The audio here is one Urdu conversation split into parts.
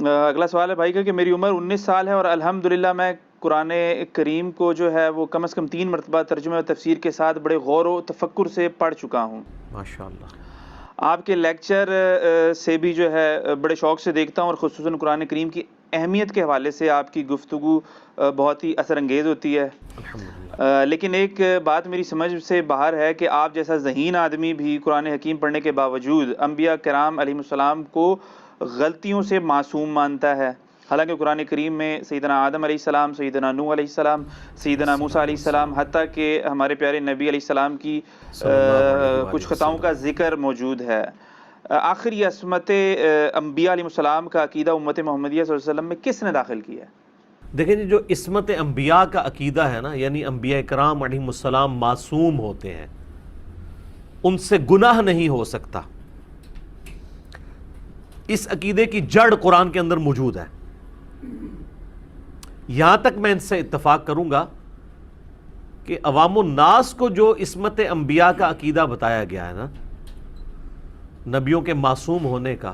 اگلا سوال ہے بھائی کا کہ میری عمر 19 سال ہے اور الحمدللہ میں قرآن کریم کو جو ہے وہ کم از کم 3 مرتبہ ترجمہ و تفسیر کے ساتھ بڑے غور و تفکر سے پڑھ چکا ہوں۔ ماشاءاللہ۔ آپ کے لیکچر سے بھی جو ہے بڑے شوق سے دیکھتا ہوں، اور خصوصاً قرآن کریم کی اہمیت کے حوالے سے آپ کی گفتگو بہت ہی اثر انگیز ہوتی ہے۔ الحمدللہ۔ لیکن ایک بات میری سمجھ سے باہر ہے کہ آپ جیسا ذہین آدمی بھی قرآن حکیم پڑھنے کے باوجود انبیاء کرام علیہ السلام کو غلطیوں سے معصوم مانتا ہے، حالانکہ قرآن کریم میں سیدنا آدم علیہ السلام، سیدنا نوح علیہ السلام، سیدنا موسیٰ علیہ السلام، حتیٰ کہ ہمارے پیارے نبی علیہ السلام کی صلی اللہ علیہ وآلہ کچھ خطاؤں کا وسلم۔ ذکر موجود ہے۔ آخر یہ عصمت انبیاء علیہ السلام کا عقیدہ امت محمدیہ صلی اللہ علیہ وسلم میں کس نے داخل کیا ہے؟ دیکھیں جی، جو عصمت انبیاء کا عقیدہ ہے نا، یعنی انبیاء کرام علیہ السلام معصوم ہوتے ہیں، ان سے گناہ نہیں ہو سکتا، اس عقیدے کی جڑ قرآن کے اندر موجود ہے۔ یہاں تک میں ان سے اتفاق کروں گا کہ عوام الناس کو جو عصمت انبیاء کا عقیدہ بتایا گیا ہے نا، نبیوں کے معصوم ہونے کا،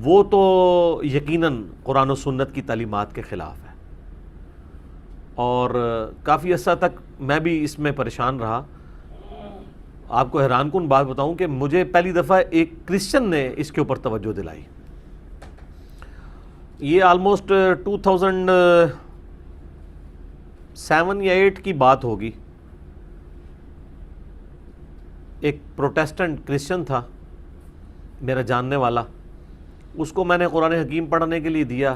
وہ تو یقیناً قرآن و سنت کی تعلیمات کے خلاف ہے، اور کافی عرصہ تک میں بھی اس میں پریشان رہا۔ آپ کو حیران کن بات بتاؤں کہ مجھے پہلی دفعہ ایک کرسچن نے اس کے اوپر توجہ دلائی۔ یہ آلموسٹ 2007 یا 8 کی بات ہوگی۔ ایک پروٹیسٹنٹ کرسچن تھا میرا جاننے والا، اس کو میں نے قرآن حکیم پڑھنے کے لیے دیا،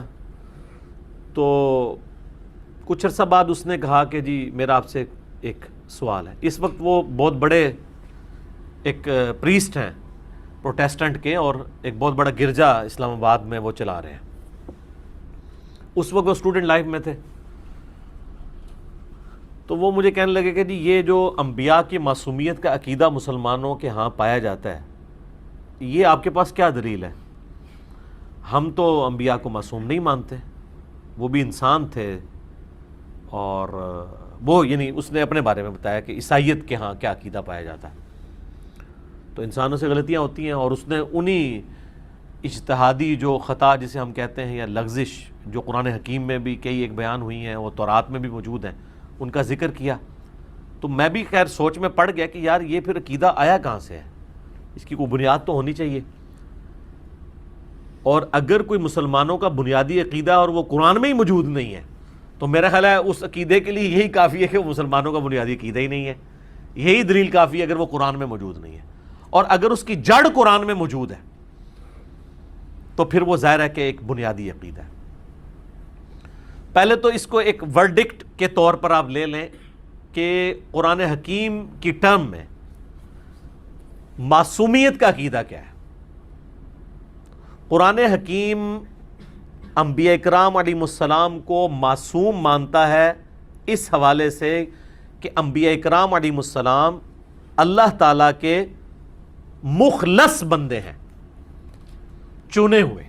تو کچھ عرصہ بعد اس نے کہا کہ جی میرا آپ سے ایک سوال ہے۔ اس وقت وہ بہت بڑے ایک پریسٹ ہیں پروٹیسٹنٹ کے، اور ایک بہت بڑا گرجا اسلام آباد میں وہ چلا رہے ہیں۔ اس وقت وہ اسٹوڈنٹ لائف میں تھے، تو وہ مجھے کہنے لگے کہ جی یہ جو انبیاء کی معصومیت کا عقیدہ مسلمانوں کے ہاں پایا جاتا ہے، یہ آپ کے پاس کیا دلیل ہے؟ ہم تو انبیاء کو معصوم نہیں مانتے، وہ بھی انسان تھے، اور وہ یعنی اس نے اپنے بارے میں بتایا کہ عیسائیت کے ہاں کیا عقیدہ پایا جاتا ہے، تو انسانوں سے غلطیاں ہوتی ہیں، اور اس نے انہی اجتہادی جو خطا جسے ہم کہتے ہیں یا لغزش جو قرآن حکیم میں بھی کئی ایک بیان ہوئی ہیں، وہ تورات میں بھی موجود ہیں، ان کا ذکر کیا۔ تو میں بھی خیر سوچ میں پڑ گیا کہ یار یہ پھر عقیدہ آیا کہاں سے ہے، اس کی کوئی بنیاد تو ہونی چاہیے، اور اگر کوئی مسلمانوں کا بنیادی عقیدہ اور وہ قرآن میں ہی موجود نہیں ہے، تو میرا خیال ہے اس عقیدے کے لیے یہی کافی ہے کہ وہ مسلمانوں کا بنیادی عقیدہ ہی نہیں ہے، یہی دلیل کافی ہے اگر وہ قرآن میں موجود نہیں ہے۔ اور اگر اس کی جڑ قرآن میں موجود ہے تو پھر وہ ظاہر ہے کہ ایک بنیادی عقیدہ ہے۔ پہلے تو اس کو ایک ورڈکٹ کے طور پر آپ لے لیں کہ قرآن حکیم کی ٹرم میں معصومیت کا عقیدہ کیا ہے۔ قرآن حکیم انبیاء کرام علیہ السلام کو معصوم مانتا ہے اس حوالے سے کہ انبیاء کرام علیہ السلام اللہ تعالیٰ کے مخلص بندے ہیں، چنے ہوئے۔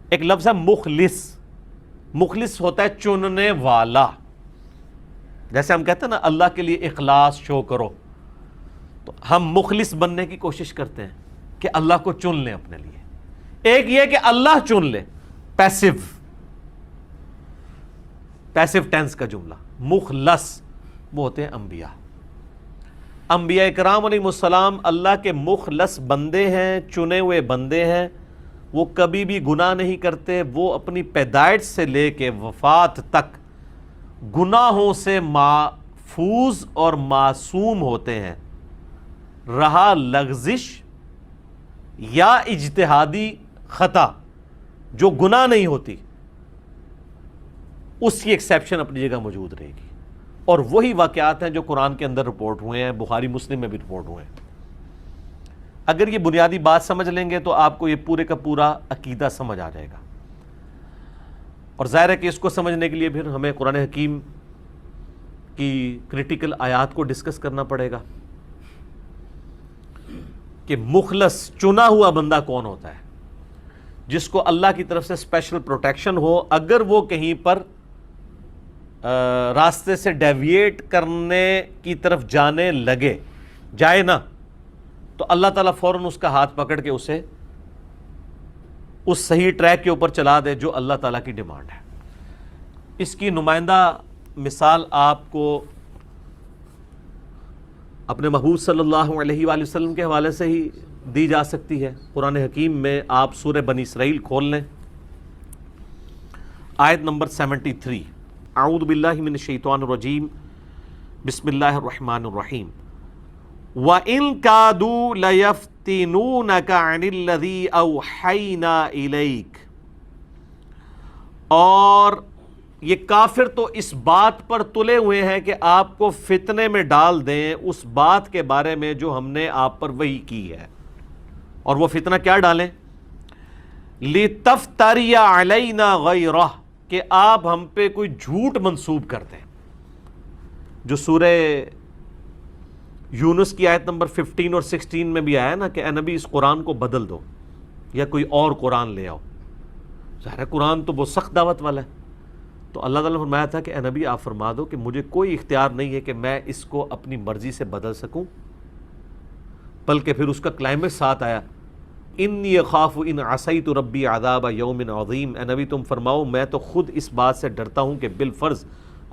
ایک لفظ ہے مخلص، مخلص ہوتا ہے چننے والا، جیسے ہم کہتے ہیں نا اللہ کے لیے اخلاص شو کرو، تو ہم مخلص بننے کی کوشش کرتے ہیں کہ اللہ کو چن لیں اپنے لیے۔ ایک یہ کہ اللہ چن لے، پیسو ٹینس کا جملہ، مخلص وہ ہوتے ہیں انبیاء۔ انبیاء کرام علیہ السلام اللہ کے مخلص بندے ہیں، چنے ہوئے بندے ہیں، وہ کبھی بھی گناہ نہیں کرتے، وہ اپنی پیدائش سے لے کے وفات تک گناہوں سے محفوظ اور معصوم ہوتے ہیں۔ رہا لغزش یا اجتہادی خطا جو گناہ نہیں ہوتی، اس کی ایکسیپشن اپنی جگہ موجود رہے گی، اور وہی واقعات ہیں جو قرآن کے اندر رپورٹ ہوئے ہیں، بخاری مسلم میں بھی رپورٹ ہوئے ہیں۔ اگر یہ بنیادی بات سمجھ لیں گے تو آپ کو یہ پورے کا پورا عقیدہ سمجھ آ جائے گا، اور ظاہر ہے کہ اس کو سمجھنے کے لیے پھر ہمیں قرآن حکیم کی کریٹیکل آیات کو ڈسکس کرنا پڑے گا کہ مخلص چنا ہوا بندہ کون ہوتا ہے، جس کو اللہ کی طرف سے اسپیشل پروٹیکشن ہو، اگر وہ کہیں پر راستے سے ڈیویٹ کرنے کی طرف جانے جائے نا، تو اللہ تعالیٰ فوراً اس کا ہاتھ پکڑ کے اسے اس صحیح ٹریک کے اوپر چلا دے جو اللہ تعالیٰ کی ڈیمانڈ ہے۔ اس کی نمائندہ مثال آپ کو اپنے محبوب صلی اللہ علیہ وآلہ وسلم کے حوالے سے ہی دی جا سکتی ہے۔ قرآن حکیم میں آپ سورہ بنی اسرائیل کھول لیں، آیت نمبر 73، اعوذ باللہ من الشیطان الرجیم، بسم اللہ الرحمن الرحیم، وَإِن كَادُوا لَيَفْتِنُونَكَ عَنِ الَّذِي أَوْحَيْنَا إِلَيْكَ، اور یہ کافر تو اس بات پر تلے ہوئے ہیں کہ آپ کو فتنے میں ڈال دیں اس بات کے بارے میں جو ہم نے آپ پر وحی کی ہے۔ اور وہ فتنہ کیا ڈالیں؟ لِتَفْتَرِيَ عَلَيْنَا غَيْرَهُ، کہ آپ ہم پہ کوئی جھوٹ منسوب کر دیں، جو سورہ یونس کی آیت نمبر 15 اور 16 میں بھی آیا نا کہ اے نبی اس قرآن کو بدل دو یا کوئی اور قرآن لے آؤ۔ ظاہر قرآن تو بہت سخت دعوت والا ہے، تو اللہ تعالیٰ نے فرمایا تھا کہ اے نبی آپ فرما دو کہ مجھے کوئی اختیار نہیں ہے کہ میں اس کو اپنی مرضی سے بدل سکوں، بلکہ پھر اس کا کلائمیکس ساتھ آیا، انی اخاف ان عصیت ربی عذاب یوم عظیم، اے نبی تم فرماؤ میں تو خود اس بات سے ڈرتا ہوں کہ بالفرض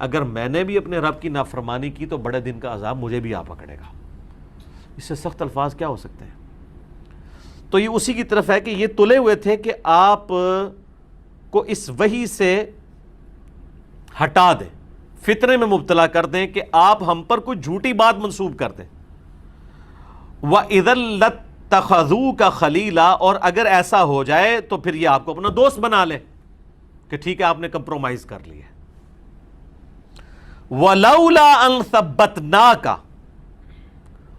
اگر میں نے بھی اپنے رب کی نافرمانی کی تو بڑے دن کا عذاب مجھے بھی آ پکڑے گا۔ اس سے سخت الفاظ کیا ہو سکتے ہیں؟ تو یہ اسی کی طرف ہے کہ یہ تلے ہوئے تھے کہ آپ کو اس وحی سے ہٹا دیں، فتنے میں مبتلا کر دیں کہ آپ ہم پر کوئی جھوٹی بات منسوب کر دیں۔ وَإِذًا لَاتَّخَذُوكَ خَلِيلًا، اور اگر ایسا ہو جائے تو پھر یہ آپ کو اپنا دوست بنا لے کہ ٹھیک ہے آپ نے کمپرومائز کر لیا۔ وَلَوْلَا أَن ثَبَّتْنَاكَ،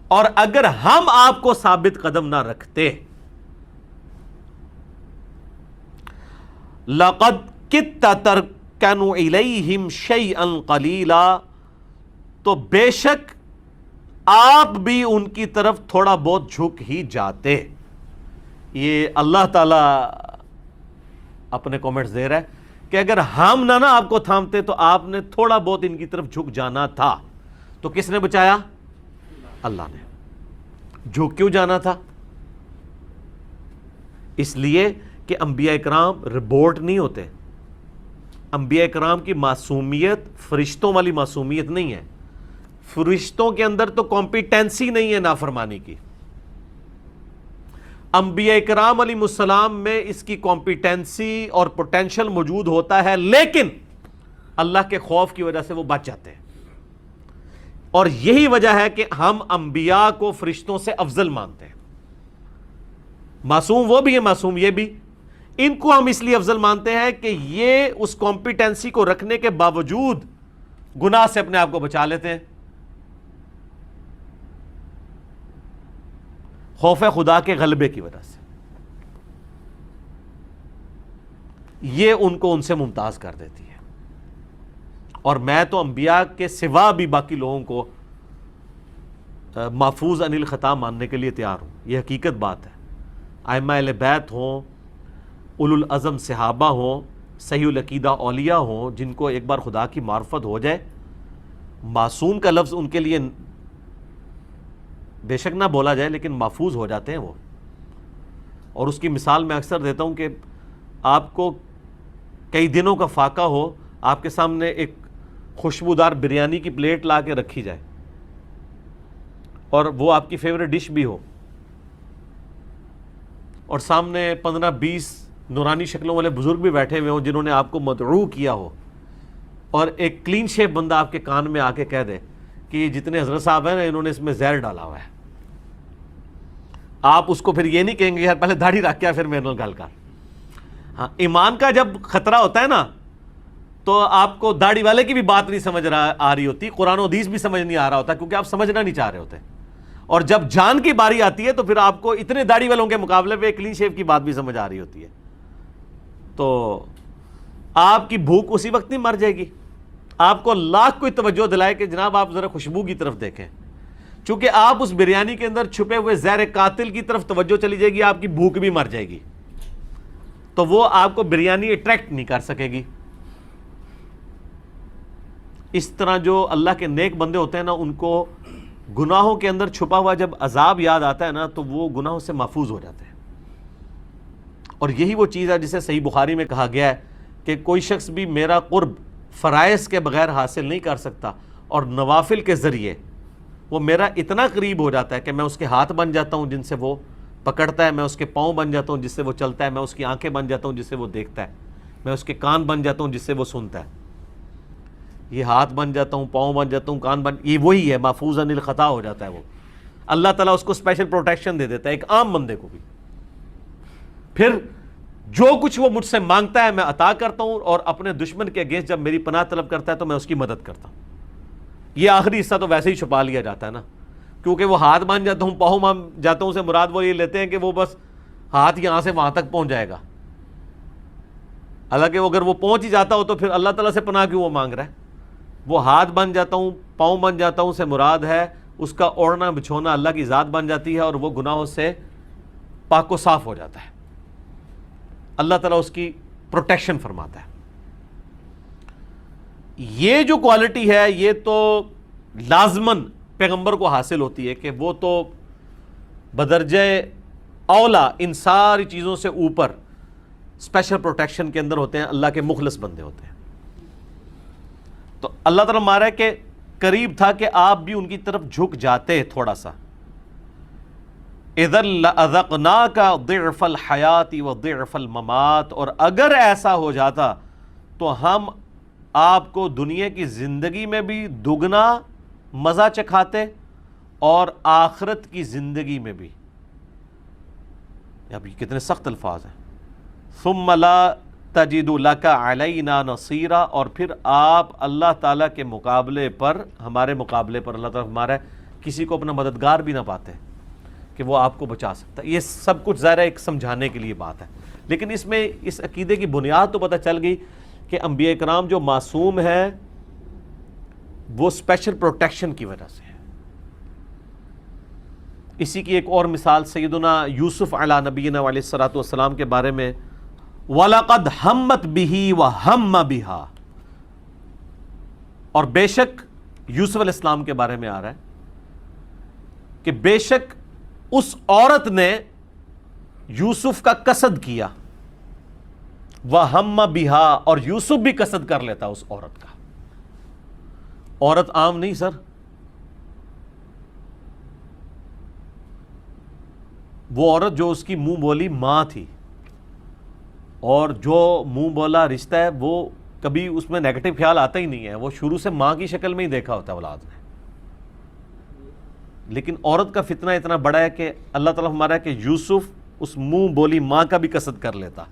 اور اگر ہم آپ کو ثابت قدم نہ رکھتے، لَقَدْ كِدتَّ تَرْكَنُ إِلَيْهِمْ شَيْئًا قَلِيلًا، تو بے شک آپ بھی ان کی طرف تھوڑا بہت جھک ہی جاتے۔ یہ اللہ تعالیٰ اپنے کامنٹس دے رہا ہے کہ اگر ہم نہ آپ کو تھامتے تو آپ نے تھوڑا بہت ان کی طرف جھک جانا تھا۔ تو کس نے بچایا؟ اللہ نے۔ جھک کیوں جانا تھا؟ اس لیے کہ انبیاء اکرام روبوٹ نہیں ہوتے۔ انبیاء اکرام کی معصومیت فرشتوں والی معصومیت نہیں ہے۔ فرشتوں کے اندر تو کمپیٹنسی نہیں ہے نافرمانی کی، انبیاء اکرام علیہ السلام میں اس کی کمپیٹنسی اور پوٹینشل موجود ہوتا ہے، لیکن اللہ کے خوف کی وجہ سے وہ بچ جاتے ہیں۔ اور یہی وجہ ہے کہ ہم انبیاء کو فرشتوں سے افضل مانتے ہیں۔ معصوم وہ بھی ہے، معصوم یہ بھی، ان کو ہم اس لیے افضل مانتے ہیں کہ یہ اس کمپیٹنسی کو رکھنے کے باوجود گناہ سے اپنے آپ کو بچا لیتے ہیں، خوف خدا کے غلبے کی وجہ سے۔ یہ ان کو ان سے ممتاز کر دیتی ہے۔ اور میں تو انبیاء کے سوا بھی باقی لوگوں کو محفوظ عن الخطا ماننے کے لیے تیار ہوں، یہ حقیقت بات ہے۔ ائمہ اہل بیت ہوں، اولو العزم صحابہ ہوں، صحیح العقیدہ اولیاء ہوں، جن کو ایک بار خدا کی معرفت ہو جائے، معصوم کا لفظ ان کے لیے بے شک نہ بولا جائے لیکن محفوظ ہو جاتے ہیں وہ۔ اور اس کی مثال میں اکثر دیتا ہوں کہ آپ کو کئی دنوں کا فاقہ ہو، آپ کے سامنے ایک خوشبودار بریانی کی پلیٹ لا کے رکھی جائے اور وہ آپ کی فیوریٹ ڈش بھی ہو، اور سامنے 15-20 نورانی شکلوں والے بزرگ بھی بیٹھے ہوئے ہوں جنہوں نے آپ کو مدعو کیا ہو، اور ایک کلین شیپ بندہ آپ کے کان میں آ کے کہہ دے کہ جتنے حضرت صاحب ہیں نا انہوں نے اس میں زہر ڈالا ہوا ہے، آپ اس کو پھر یہ نہیں کہیں گے یار پہلے داڑھی رکھ کے پھر میرے نال گل کر۔ ہاں، ایمان کا جب خطرہ ہوتا ہے نا تو آپ کو داڑھی والے کی بھی بات نہیں سمجھ آ رہی ہوتی، قرآن و حدیث بھی سمجھ نہیں آ رہا ہوتا، کیونکہ آپ سمجھنا نہیں چاہ رہے ہوتے۔ اور جب جان کی باری آتی ہے تو پھر آپ کو اتنے داڑھی والوں کے مقابلے پہ کلین شیپ کی بات بھی سمجھ آ رہی ہوتی ہے، تو آپ کی بھوک اسی وقت نہیں مر جائے گی۔ آپ کو لاکھ کوئی توجہ دلائے کہ جناب آپ ذرا خوشبو کی طرف دیکھیں، چونکہ آپ اس بریانی کے اندر چھپے ہوئے زہر قاتل کی طرف توجہ چلی جائے گی، آپ کی بھوک بھی مر جائے گی، تو وہ آپ کو بریانی اٹریکٹ نہیں کر سکے گی۔ اس طرح جو اللہ کے نیک بندے ہوتے ہیں نا، ان کو گناہوں کے اندر چھپا ہوا جب عذاب یاد آتا ہے نا تو وہ گناہوں سے محفوظ ہو جاتے ہیں۔ اور یہی وہ چیز ہے جسے صحیح بخاری میں کہا گیا ہے کہ کوئی شخص بھی میرا قرب فرائض کے بغیر حاصل نہیں کر سکتا، اور نوافل کے ذریعے وہ میرا اتنا قریب ہو جاتا ہے کہ میں اس کے ہاتھ بن جاتا ہوں جن سے وہ پکڑتا ہے، میں اس کے پاؤں بن جاتا ہوں جس سے وہ چلتا ہے، میں اس کی آنکھیں بن جاتا ہوں جس سے وہ دیکھتا ہے، میں اس کے کان بن جاتا ہوں جس سے وہ سنتا ہے. یہ ہاتھ بن جاتا ہوں، پاؤں بن جاتا ہوں، کان بن، یہ وہی ہے، محفوظ عن الخطا ہو جاتا ہے وہ. اللہ تعالیٰ اس کو اسپیشل پروٹیکشن دے دیتا ہے ایک عام بندے کو بھی. پھر جو کچھ وہ مجھ سے مانگتا ہے میں عطا کرتا ہوں، اور اپنے دشمن کے اگینسٹ جب میری پناہ طلب کرتا ہے تو میں اس کی مدد کرتا ہوں. یہ آخری حصہ تو ویسے ہی چھپا لیا جاتا ہے نا، کیونکہ وہ ہاتھ مان جاتا ہوں، پاؤں مان جاتا ہوں سے مراد وہ یہ لیتے ہیں کہ وہ بس ہاتھ یہاں سے وہاں تک پہنچ جائے گا. حالانکہ اگر وہ پہنچ ہی جاتا ہو تو پھر اللہ تعالیٰ سے پناہ کیوں وہ مانگ رہا ہے. وہ ہاتھ بن جاتا ہوں، پاؤں بن جاتا ہوں سے مراد ہے اس کا اوڑھنا بچھونا اللہ کی ذات بن جاتی ہے، اور وہ گناہوں سے پاک و صاف ہو جاتا ہے. اللہ تعالیٰ اس کی پروٹیکشن فرماتا ہے. یہ جو کوالٹی ہے یہ تو لازماً پیغمبر کو حاصل ہوتی ہے کہ وہ تو بدرجہ اولا ان ساری چیزوں سے اوپر اسپیشل پروٹیکشن کے اندر ہوتے ہیں، اللہ کے مخلص بندے ہوتے ہیں. تو اللہ تعالیٰ مارا ہے کہ قریب تھا کہ آپ بھی ان کی طرف جھک جاتے تھوڑا سا. اذا لأذقناک ضعف الحیات وضعف الممات، اور اگر ایسا ہو جاتا تو ہم آپ کو دنیا کی زندگی میں بھی دگنا مزہ چکھاتے اور آخرت کی زندگی میں بھی. اب یہ کتنے سخت الفاظ ہیں. ثم لا تجد لک علینا نصیرا، اور پھر آپ اللہ تعالیٰ کے مقابلے پر، ہمارے مقابلے پر اللہ تعالیٰ ہمارا کسی کو اپنا مددگار بھی نہ پاتے کہ وہ آپ کو بچا سکتا. یہ سب کچھ ظاہر ایک سمجھانے کے لیے بات ہے، لیکن اس میں اس عقیدے کی بنیاد تو پتہ چل گئی کہ انبیاء کرام جو معصوم ہیں وہ اسپیشل پروٹیکشن کی وجہ سے ہے. اسی کی ایک اور مثال سیدنا یوسف علیہ نبینا علیہ الصلوۃ والسلام کے بارے میں، وَلَقَدْ ہَمَّتْ بِهِ وَهَمَّ بِهَا، اور بے شک یوسف علیہ السلام کے بارے میں آ رہا ہے کہ بے شک اس عورت نے یوسف کا قصد کیا، وَهَمَّ بِهَا، اور یوسف بھی قصد کر لیتا اس عورت کا. عورت عام نہیں سر، وہ عورت جو اس کی منہ بولی ماں تھی، اور جو منہ بولا رشتہ ہے وہ کبھی اس میں نیگیٹو خیال آتا ہی نہیں ہے، وہ شروع سے ماں کی شکل میں ہی دیکھا ہوتا ہے اولاد نے. لیکن عورت کا فتنہ اتنا بڑا ہے کہ اللہ تعالیٰ ہمارا ہے کہ یوسف اس منہ بولی ماں کا بھی قصد کر لیتا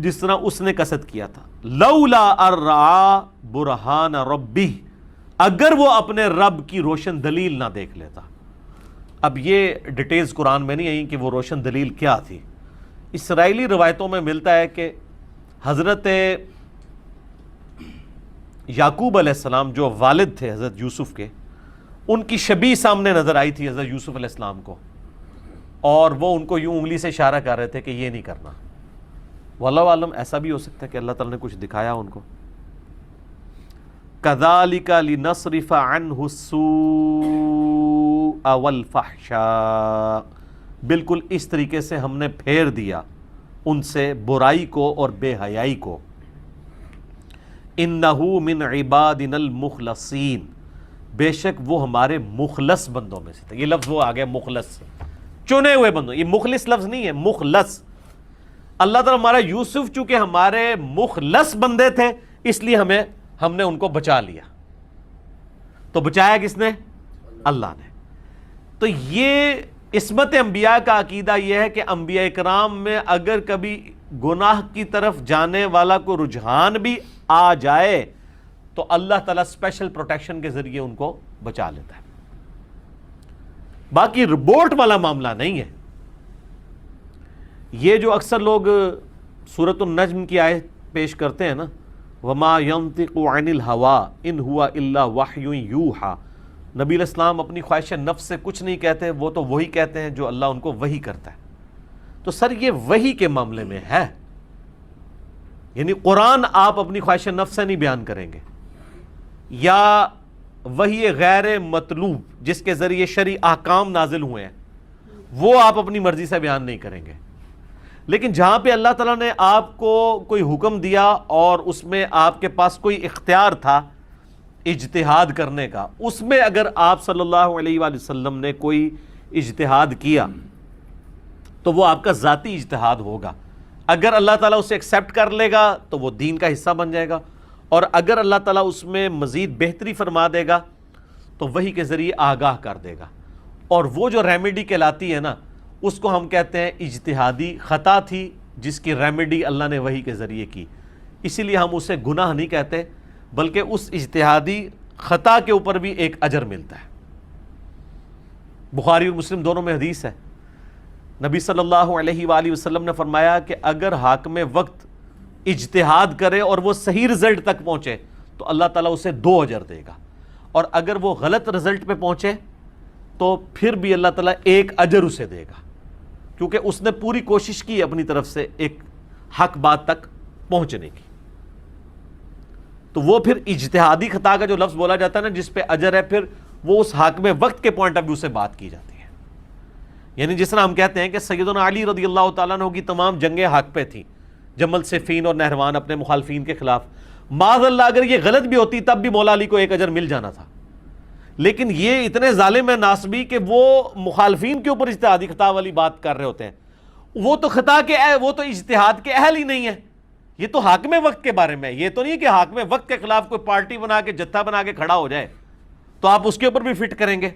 جس طرح اس نے قصد کیا تھا. لولا ارعا برہان ربی، اگر وہ اپنے رب کی روشن دلیل نہ دیکھ لیتا. اب یہ ڈیٹیلز قرآن میں نہیں آئی کہ وہ روشن دلیل کیا تھی. اسرائیلی روایتوں میں ملتا ہے کہ حضرت یعقوب علیہ السلام جو والد تھے حضرت یوسف کے، ان کی شبیہ سامنے نظر آئی تھی حضرت یوسف علیہ السلام کو، اور وہ ان کو یوں انگلی سے اشارہ کر رہے تھے کہ یہ نہیں کرنا. واللہ عالم ایسا بھی ہو سکتا ہے کہ اللہ تعالیٰ نے کچھ دکھایا ان کو. کذالک لنصرف عنہ السوء والفحشاء، بالکل اس طریقے سے ہم نے پھیر دیا ان سے برائی کو اور بے حیائی کو. انہ من عبادنا المخلصین، بے شک وہ ہمارے مخلص بندوں میں سے تھے. یہ لفظ وہ آ گیا مخلص، چنے ہوئے بندوں. یہ مخلص لفظ نہیں ہے، مخلص. اللہ تعالیٰ ہمارا یوسف چونکہ ہمارے مخلص بندے تھے اس لیے ہم نے ان کو بچا لیا. تو بچایا کس نے؟ اللہ نے. تو یہ عصمت انبیاء کا عقیدہ یہ ہے کہ انبیاء کرام میں اگر کبھی گناہ کی طرف جانے والا کو رجحان بھی آ جائے تو اللہ تعالیٰ اسپیشل پروٹیکشن کے ذریعے ان کو بچا لیتا ہے. باقی ربورٹ والا معاملہ نہیں ہے. یہ جو اکثر لوگ سورۃ النجم کی آیت پیش کرتے ہیں نا، وما ينطق عن الهوى ان هو الا وحی یوحى، نبی علیہ السلام اپنی خواہش نفس سے کچھ نہیں کہتے، وہ تو وہی کہتے ہیں جو اللہ ان کو وحی کرتا ہے. تو سر یہ وحی کے معاملے میں ہے، یعنی قرآن آپ اپنی خواہش نفس سے نہیں بیان کریں گے، یا وحی غیر مطلوب جس کے ذریعے شرعی احکام نازل ہوئے ہیں وہ آپ اپنی مرضی سے بیان نہیں کریں گے. لیکن جہاں پہ اللہ تعالیٰ نے آپ کو کوئی حکم دیا اور اس میں آپ کے پاس کوئی اختیار تھا اجتہاد کرنے کا، اس میں اگر آپ صلی اللہ علیہ وآلہ وسلم نے کوئی اجتہاد کیا تو وہ آپ کا ذاتی اجتہاد ہوگا. اگر اللہ تعالیٰ اسے ایکسیپٹ کر لے گا تو وہ دین کا حصہ بن جائے گا، اور اگر اللہ تعالیٰ اس میں مزید بہتری فرما دے گا تو وحی کے ذریعے آگاہ کر دے گا. اور وہ جو ریمیڈی کہلاتی ہے نا، اس کو ہم کہتے ہیں اجتہادی خطا تھی جس کی ریمیڈی اللہ نے وحی کے ذریعے کی. اسی لیے ہم اسے گناہ نہیں کہتے، بلکہ اس اجتہادی خطا کے اوپر بھی ایک اجر ملتا ہے. بخاری اور مسلم دونوں میں حدیث ہے، نبی صلی اللہ علیہ وآلہ وسلم نے فرمایا کہ اگر حاکم وقت اجتہاد کرے اور وہ صحیح رزلٹ تک پہنچے تو اللہ تعالیٰ اسے 2 اجر دے گا، اور اگر وہ غلط رزلٹ پہ پہنچے تو پھر بھی اللہ تعالیٰ 1 اجر اسے دے گا، کیونکہ اس نے پوری کوشش کی اپنی طرف سے ایک حق بات تک پہنچنے کی. تو وہ پھر اجتہادی خطا کا جو لفظ بولا جاتا ہے نا جس پہ اجر ہے، پھر وہ اس حاکم وقت کے پوائنٹ آف ویو سے بات کی جاتی ہے. یعنی جس طرح ہم کہتے ہیں کہ سیدنا علی رضی اللہ تعالیٰ عنہ کی تمام جنگیں حق پہ تھیں، جمل صفین اور نہروان اپنے مخالفین کے خلاف. معاذ اللہ اگر یہ غلط بھی ہوتی تب بھی مولا علی کو 1 اجر مل جانا تھا، لیکن یہ اتنے ظالم ہیں ناصبی کہ وہ مخالفین کے اوپر اجتہادی خطا والی بات کر رہے ہوتے ہیں. وہ تو خطا کے وہ تو اجتہاد کے اہل ہی نہیں ہے. یہ تو حاکم وقت کے بارے میں، یہ تو نہیں کہ حاکم وقت کے خلاف کوئی پارٹی بنا کے جتھا بنا کے کھڑا ہو جائے تو آپ اس کے اوپر بھی فٹ کریں گے.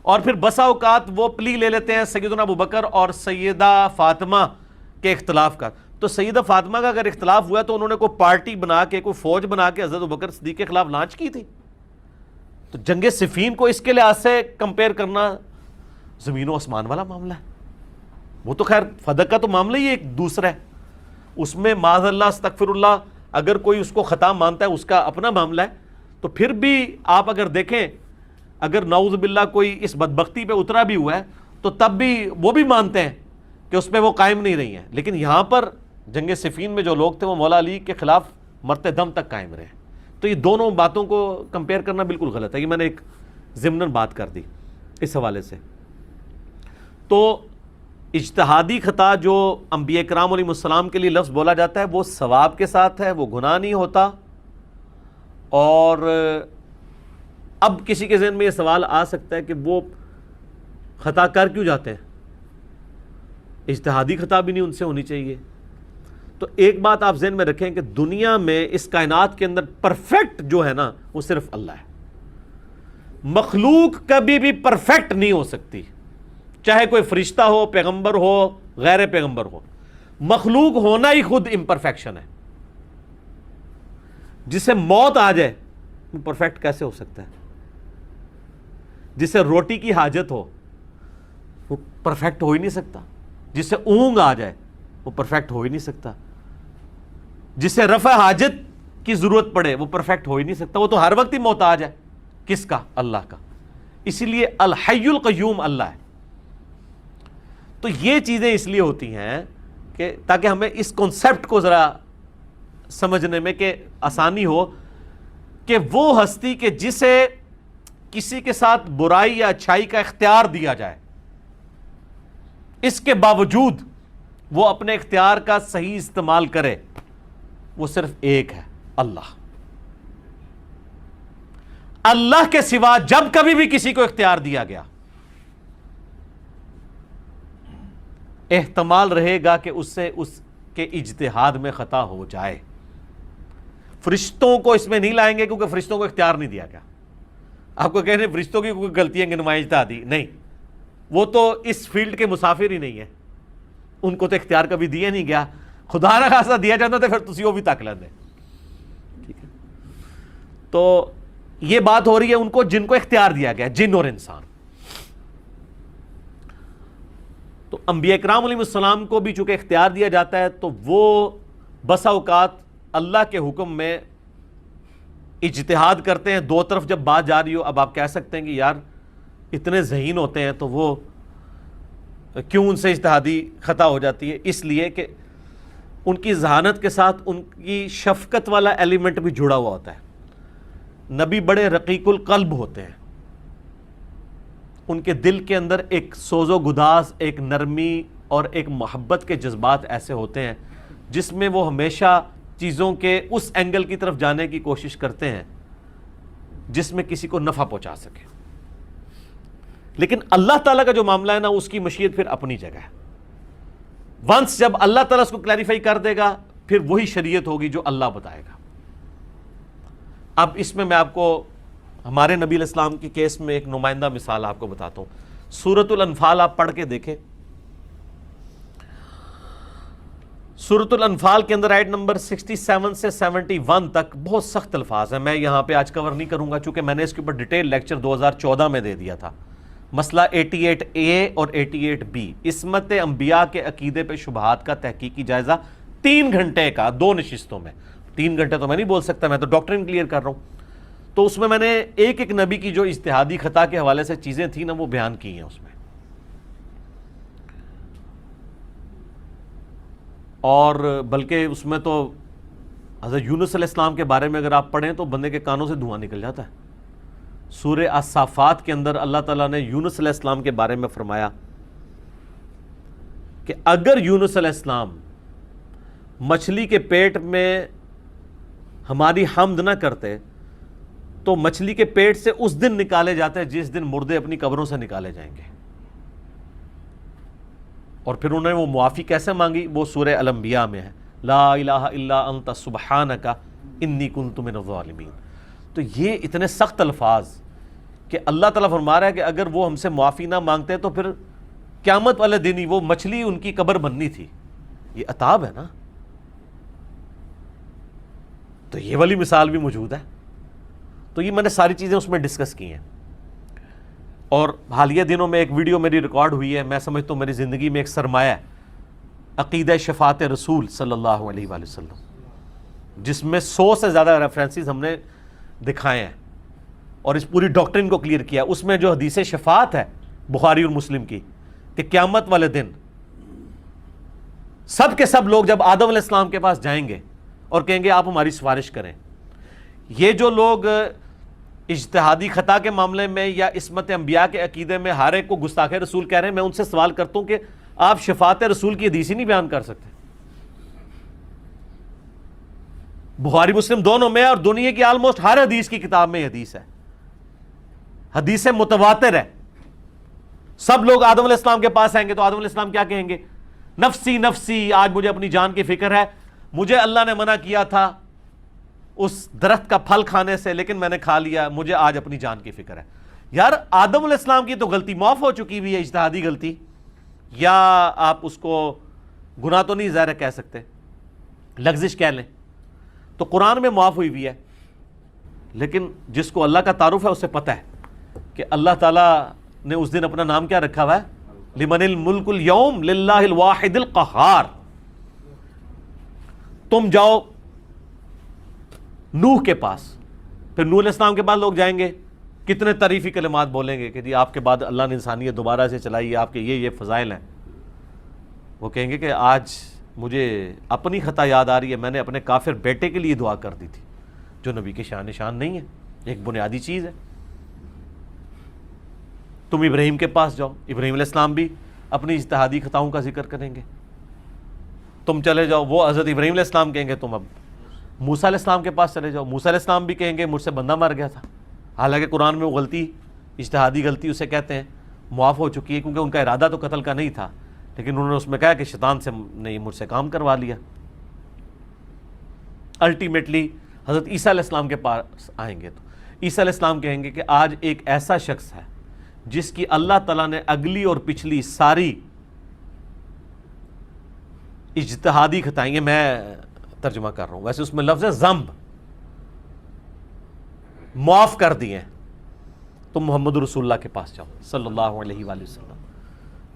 اور پھر بسا اوقات وہ پلی لے لیتے ہیں سیدنا ابوبکر اور سیدہ فاطمہ کے اختلاف کا. تو سیدہ فاطمہ کا اگر اختلاف ہوا تو انہوں نے کوئی پارٹی بنا کے کوئی فوج بنا کے حضرت ابوبکر صدیق کے خلاف لانچ کی تھی. تو جنگ صفین کو اس کے لحاظ سے کمپیئر کرنا زمین و آسمان والا معاملہ ہے. وہ تو خیر فدق کا تو معاملہ ہی ایک دوسرا ہے، اس میں معاذ اللہ استغفر اللہ اگر کوئی اس کو خطا مانتا ہے اس کا اپنا معاملہ ہے. تو پھر بھی آپ اگر دیکھیں، اگر نعوذ باللہ کوئی اس بدبختی پہ اترا بھی ہوا ہے تو تب بھی وہ بھی مانتے ہیں کہ اس پہ وہ قائم نہیں رہی ہیں. لیکن یہاں پر جنگ صفین میں جو لوگ تھے وہ مولا علی کے خلاف مرتے دم تک قائم رہے. تو یہ دونوں باتوں کو کمپیئر کرنا بالکل غلط ہے. یہ میں نے ایک ضمناً بات کر دی اس حوالے سے. تو اجتہادی خطا جو انبیاء کرام علیہ السلام کے لیے لفظ بولا جاتا ہے وہ ثواب کے ساتھ ہے، وہ گناہ نہیں ہوتا. اور اب کسی کے ذہن میں یہ سوال آ سکتا ہے کہ وہ خطا کر کیوں جاتے ہیں، اجتہادی خطا بھی نہیں ان سے ہونی چاہیے. تو ایک بات آپ ذہن میں رکھیں کہ دنیا میں اس کائنات کے اندر پرفیکٹ جو ہے نا وہ صرف اللہ ہے. مخلوق کبھی بھی پرفیکٹ نہیں ہو سکتی، چاہے کوئی فرشتہ ہو، پیغمبر ہو، غیر پیغمبر ہو. مخلوق ہونا ہی خود امپرفیکشن ہے. جسے موت آ جائے وہ پرفیکٹ کیسے ہو سکتا ہے؟ جسے روٹی کی حاجت ہو وہ پرفیکٹ ہو ہی نہیں سکتا. جسے اونگ آ جائے وہ پرفیکٹ ہو ہی نہیں سکتا. جسے رفع حاجت کی ضرورت پڑے وہ پرفیکٹ ہو ہی نہیں سکتا. وہ تو ہر وقت ہی محتاج ہے. کس کا؟ اللہ کا. اسی لیے الحی القیوم اللہ ہے. تو یہ چیزیں اس لیے ہوتی ہیں کہ تاکہ ہمیں اس کانسیپٹ کو ذرا سمجھنے میں کہ آسانی ہو کہ وہ ہستی کہ جسے کسی کے ساتھ برائی یا اچھائی کا اختیار دیا جائے، اس کے باوجود وہ اپنے اختیار کا صحیح استعمال کرے، وہ صرف ایک ہے، اللہ. اللہ کے سوا جب کبھی بھی کسی کو اختیار دیا گیا احتمال رہے گا کہ اس سے اس کے اجتہاد میں خطا ہو جائے. فرشتوں کو اس میں نہیں لائیں گے کیونکہ فرشتوں کو اختیار نہیں دیا گیا. آپ کو کہنے فرشتوں کی کوئی غلطیاں گنوائی اجتہادی نہیں، وہ تو اس فیلڈ کے مسافر ہی نہیں ہے، ان کو تو اختیار کبھی دیا نہیں گیا. خدا نہ خاصا دیا جاتا تو پھر تسی وہ بھی تک لیندے. ٹھیک ہے، تو یہ بات ہو رہی ہے ان کو جن کو اختیار دیا گیا، جن اور انسان. تو انبیاء کرام علیہ السلام کو بھی چونکہ اختیار دیا جاتا ہے تو وہ بسا اوقات اللہ کے حکم میں اجتہاد کرتے ہیں. دو طرف جب بات جا رہی ہو، اب آپ کہہ سکتے ہیں کہ یار اتنے ذہین ہوتے ہیں تو وہ کیوں ان سے اجتہادی خطا ہو جاتی ہے؟ اس لیے کہ ان کی ذہانت کے ساتھ ان کی شفقت والا ایلیمنٹ بھی جڑا ہوا ہوتا ہے. نبی بڑے رقیق القلب ہوتے ہیں، ان کے دل کے اندر ایک سوز و گداز، ایک نرمی اور ایک محبت کے جذبات ایسے ہوتے ہیں جس میں وہ ہمیشہ چیزوں کے اس اینگل کی طرف جانے کی کوشش کرتے ہیں جس میں کسی کو نفع پہنچا سکے. لیکن اللہ تعالیٰ کا جو معاملہ ہے نا، اس کی مشیت پھر اپنی جگہ ہے. ونس جب اللہ تعالیٰ اس کو کلیریفائی کر دے گا، پھر وہی شریعت ہوگی جو اللہ بتائے گا. اب اس میں آپ کو ہمارے نبی علیہ السلام کی کیس میں ایک نمائندہ مثال آپ کو بتاتا ہوں. سورۃ الانفال آپ پڑھ کے دیکھیں. سورۃ الانفال کے اندر آیت نمبر 67 سے 71 تک بہت سخت الفاظ ہیں. میں یہاں پہ آج کور نہیں کروں گا چونکہ میں نے اس کے اوپر ڈیٹیل لیکچر 2014 میں دے دیا تھا. مسئلہ 88A اور 88B، عصمت انبیاء کے عقیدے پہ شبہات کا تحقیقی جائزہ 3 گھنٹے کا 2 نشستوں میں. 3 گھنٹے تو میں نہیں بول سکتا، میں تو ڈاکٹرین کلیئر کر رہا ہوں. تو اس میں نے ایک ایک نبی کی جو اجتہادی خطا کے حوالے سے چیزیں تھیں نا، وہ بیان کی ہیں اس میں. اور بلکہ اس میں تو حضرت یونس علیہ السلام کے بارے میں اگر آپ پڑھیں تو بندے کے کانوں سے دھواں نکل جاتا ہے. سورہ الصافات کے اندر اللہ تعالیٰ نے یونس علیہ السلام کے بارے میں فرمایا کہ اگر یونس علیہ السلام مچھلی کے پیٹ میں ہماری حمد نہ کرتے تو مچھلی کے پیٹ سے اس دن نکالے جاتے جس دن مردے اپنی قبروں سے نکالے جائیں گے. اور پھر انہوں نے وہ معافی کیسے مانگی؟ وہ سورہ الانبیاء میں ہے، لا الہ الا انت سبحانک انی کنت من الظالمین. تو یہ اتنے سخت الفاظ کہ اللہ تعالیٰ فرما رہا ہے کہ اگر وہ ہم سے معافی نہ مانگتے تو پھر قیامت والے دن ہی وہ مچھلی ان کی قبر بننی تھی. یہ عطاب ہے نا. تو یہ والی مثال بھی موجود ہے. تو یہ میں نے ساری چیزیں اس میں ڈسکس کی ہیں. اور حالیہ دنوں میں ایک ویڈیو میری ریکارڈ ہوئی ہے، میں سمجھتا ہوں میری زندگی میں ایک سرمایہ ہے، عقیدہ شفاعت رسول صلی اللہ علیہ وآلہ وسلم، جس میں 100 سے زیادہ ریفرنسز ہم نے دکھائے ہیں اور اس پوری ڈاکٹرین کو کلیئر کیا. اس میں جو حدیث شفاعت ہے بخاری اور مسلم کی کہ قیامت والے دن سب کے سب لوگ جب آدم علیہ السلام کے پاس جائیں گے اور کہیں گے آپ ہماری سفارش کریں. یہ جو لوگ اجتہادی خطا کے معاملے میں یا عصمت انبیاء کے عقیدے میں ہر ایک کو گستاخ رسول کہہ رہے ہیں، میں ان سے سوال کرتا ہوں کہ آپ شفاعت رسول کی حدیث ہی نہیں بیان کر سکتے؟ بخاری مسلم دونوں میں اور دنیا کی آلموسٹ ہر حدیث کی کتاب میں یہ حدیث ہے، حدیث متواتر ہے. سب لوگ آدم علیہ السلام کے پاس آئیں گے تو آدم علیہ السلام کیا کہیں گے؟ نفسی نفسی، آج مجھے اپنی جان کی فکر ہے، مجھے اللہ نے منع کیا تھا اس درخت کا پھل کھانے سے لیکن میں نے کھا لیا، مجھے آج اپنی جان کی فکر ہے. یار آدم علیہ السلام کی تو غلطی معاف ہو چکی ہوئی ہے، اجتہادی غلطی، یا آپ اس کو گناہ تو نہیں ظاہر کہہ سکتے، لغزش کہہ لیں. تو قرآن میں معاف ہوئی ہے. لیکن جس کو اللہ کا تعارف ہے اسے پتہ ہے کہ اللہ تعالیٰ نے اس دن اپنا نام کیا رکھا ہوا ہے؟ لمن الملک اليوم للہ الواحد القہار. تم جاؤ نوح کے پاس، پھر نوح علیہ السلام کے بعد لوگ جائیں گے، کتنے تعریفی کلمات بولیں گے کہ جی آپ کے بعد اللہ نے انسانیت دوبارہ سے چلائی، آپ کے یہ فضائل ہیں. وہ کہیں گے کہ آج مجھے اپنی خطا یاد آ رہی ہے، میں نے اپنے کافر بیٹے کے لیے دعا کر دی تھی جو نبی کے شان نشان نہیں ہے، ایک بنیادی چیز ہے. تم ابراہیم کے پاس جاؤ، ابراہیم علیہ السلام بھی اپنی اجتہادی خطاؤں کا ذکر کریں گے. تم چلے جاؤ، وہ حضرت ابراہیم علیہ السلام کہیں گے تم اب موسیٰ علیہ السلام کے پاس چلے جاؤ، موسیٰ علیہ السلام بھی کہیں گے مجھ سے بندہ مر گیا تھا. حالانکہ قرآن میں وہ غلطی، اجتہادی غلطی اسے کہتے ہیں، معاف ہو چکی ہے کیونکہ ان کا ارادہ تو قتل کا نہیں تھا، لیکن انہوں نے اس میں کہا کہ شیطان سے نہیں، مجھ سے کام کروا لیا. الٹیمیٹلی حضرت عیسیٰ علیہ السلام کے پاس آئیں گے تو عیسیٰ علیہ السلام کہیں گے کہ آج ایک ایسا شخص ہے جس کی اللہ تعالیٰ نے اگلی اور پچھلی ساری اجتہادی خطائیں، یہ میں ترجمہ کر رہا ہوں، ویسے اس میں لفظ ہے ذنب، معاف کر دیے. تم محمد رسول اللہ کے پاس جاؤ صلی اللہ علیہ وآلہ وسلم.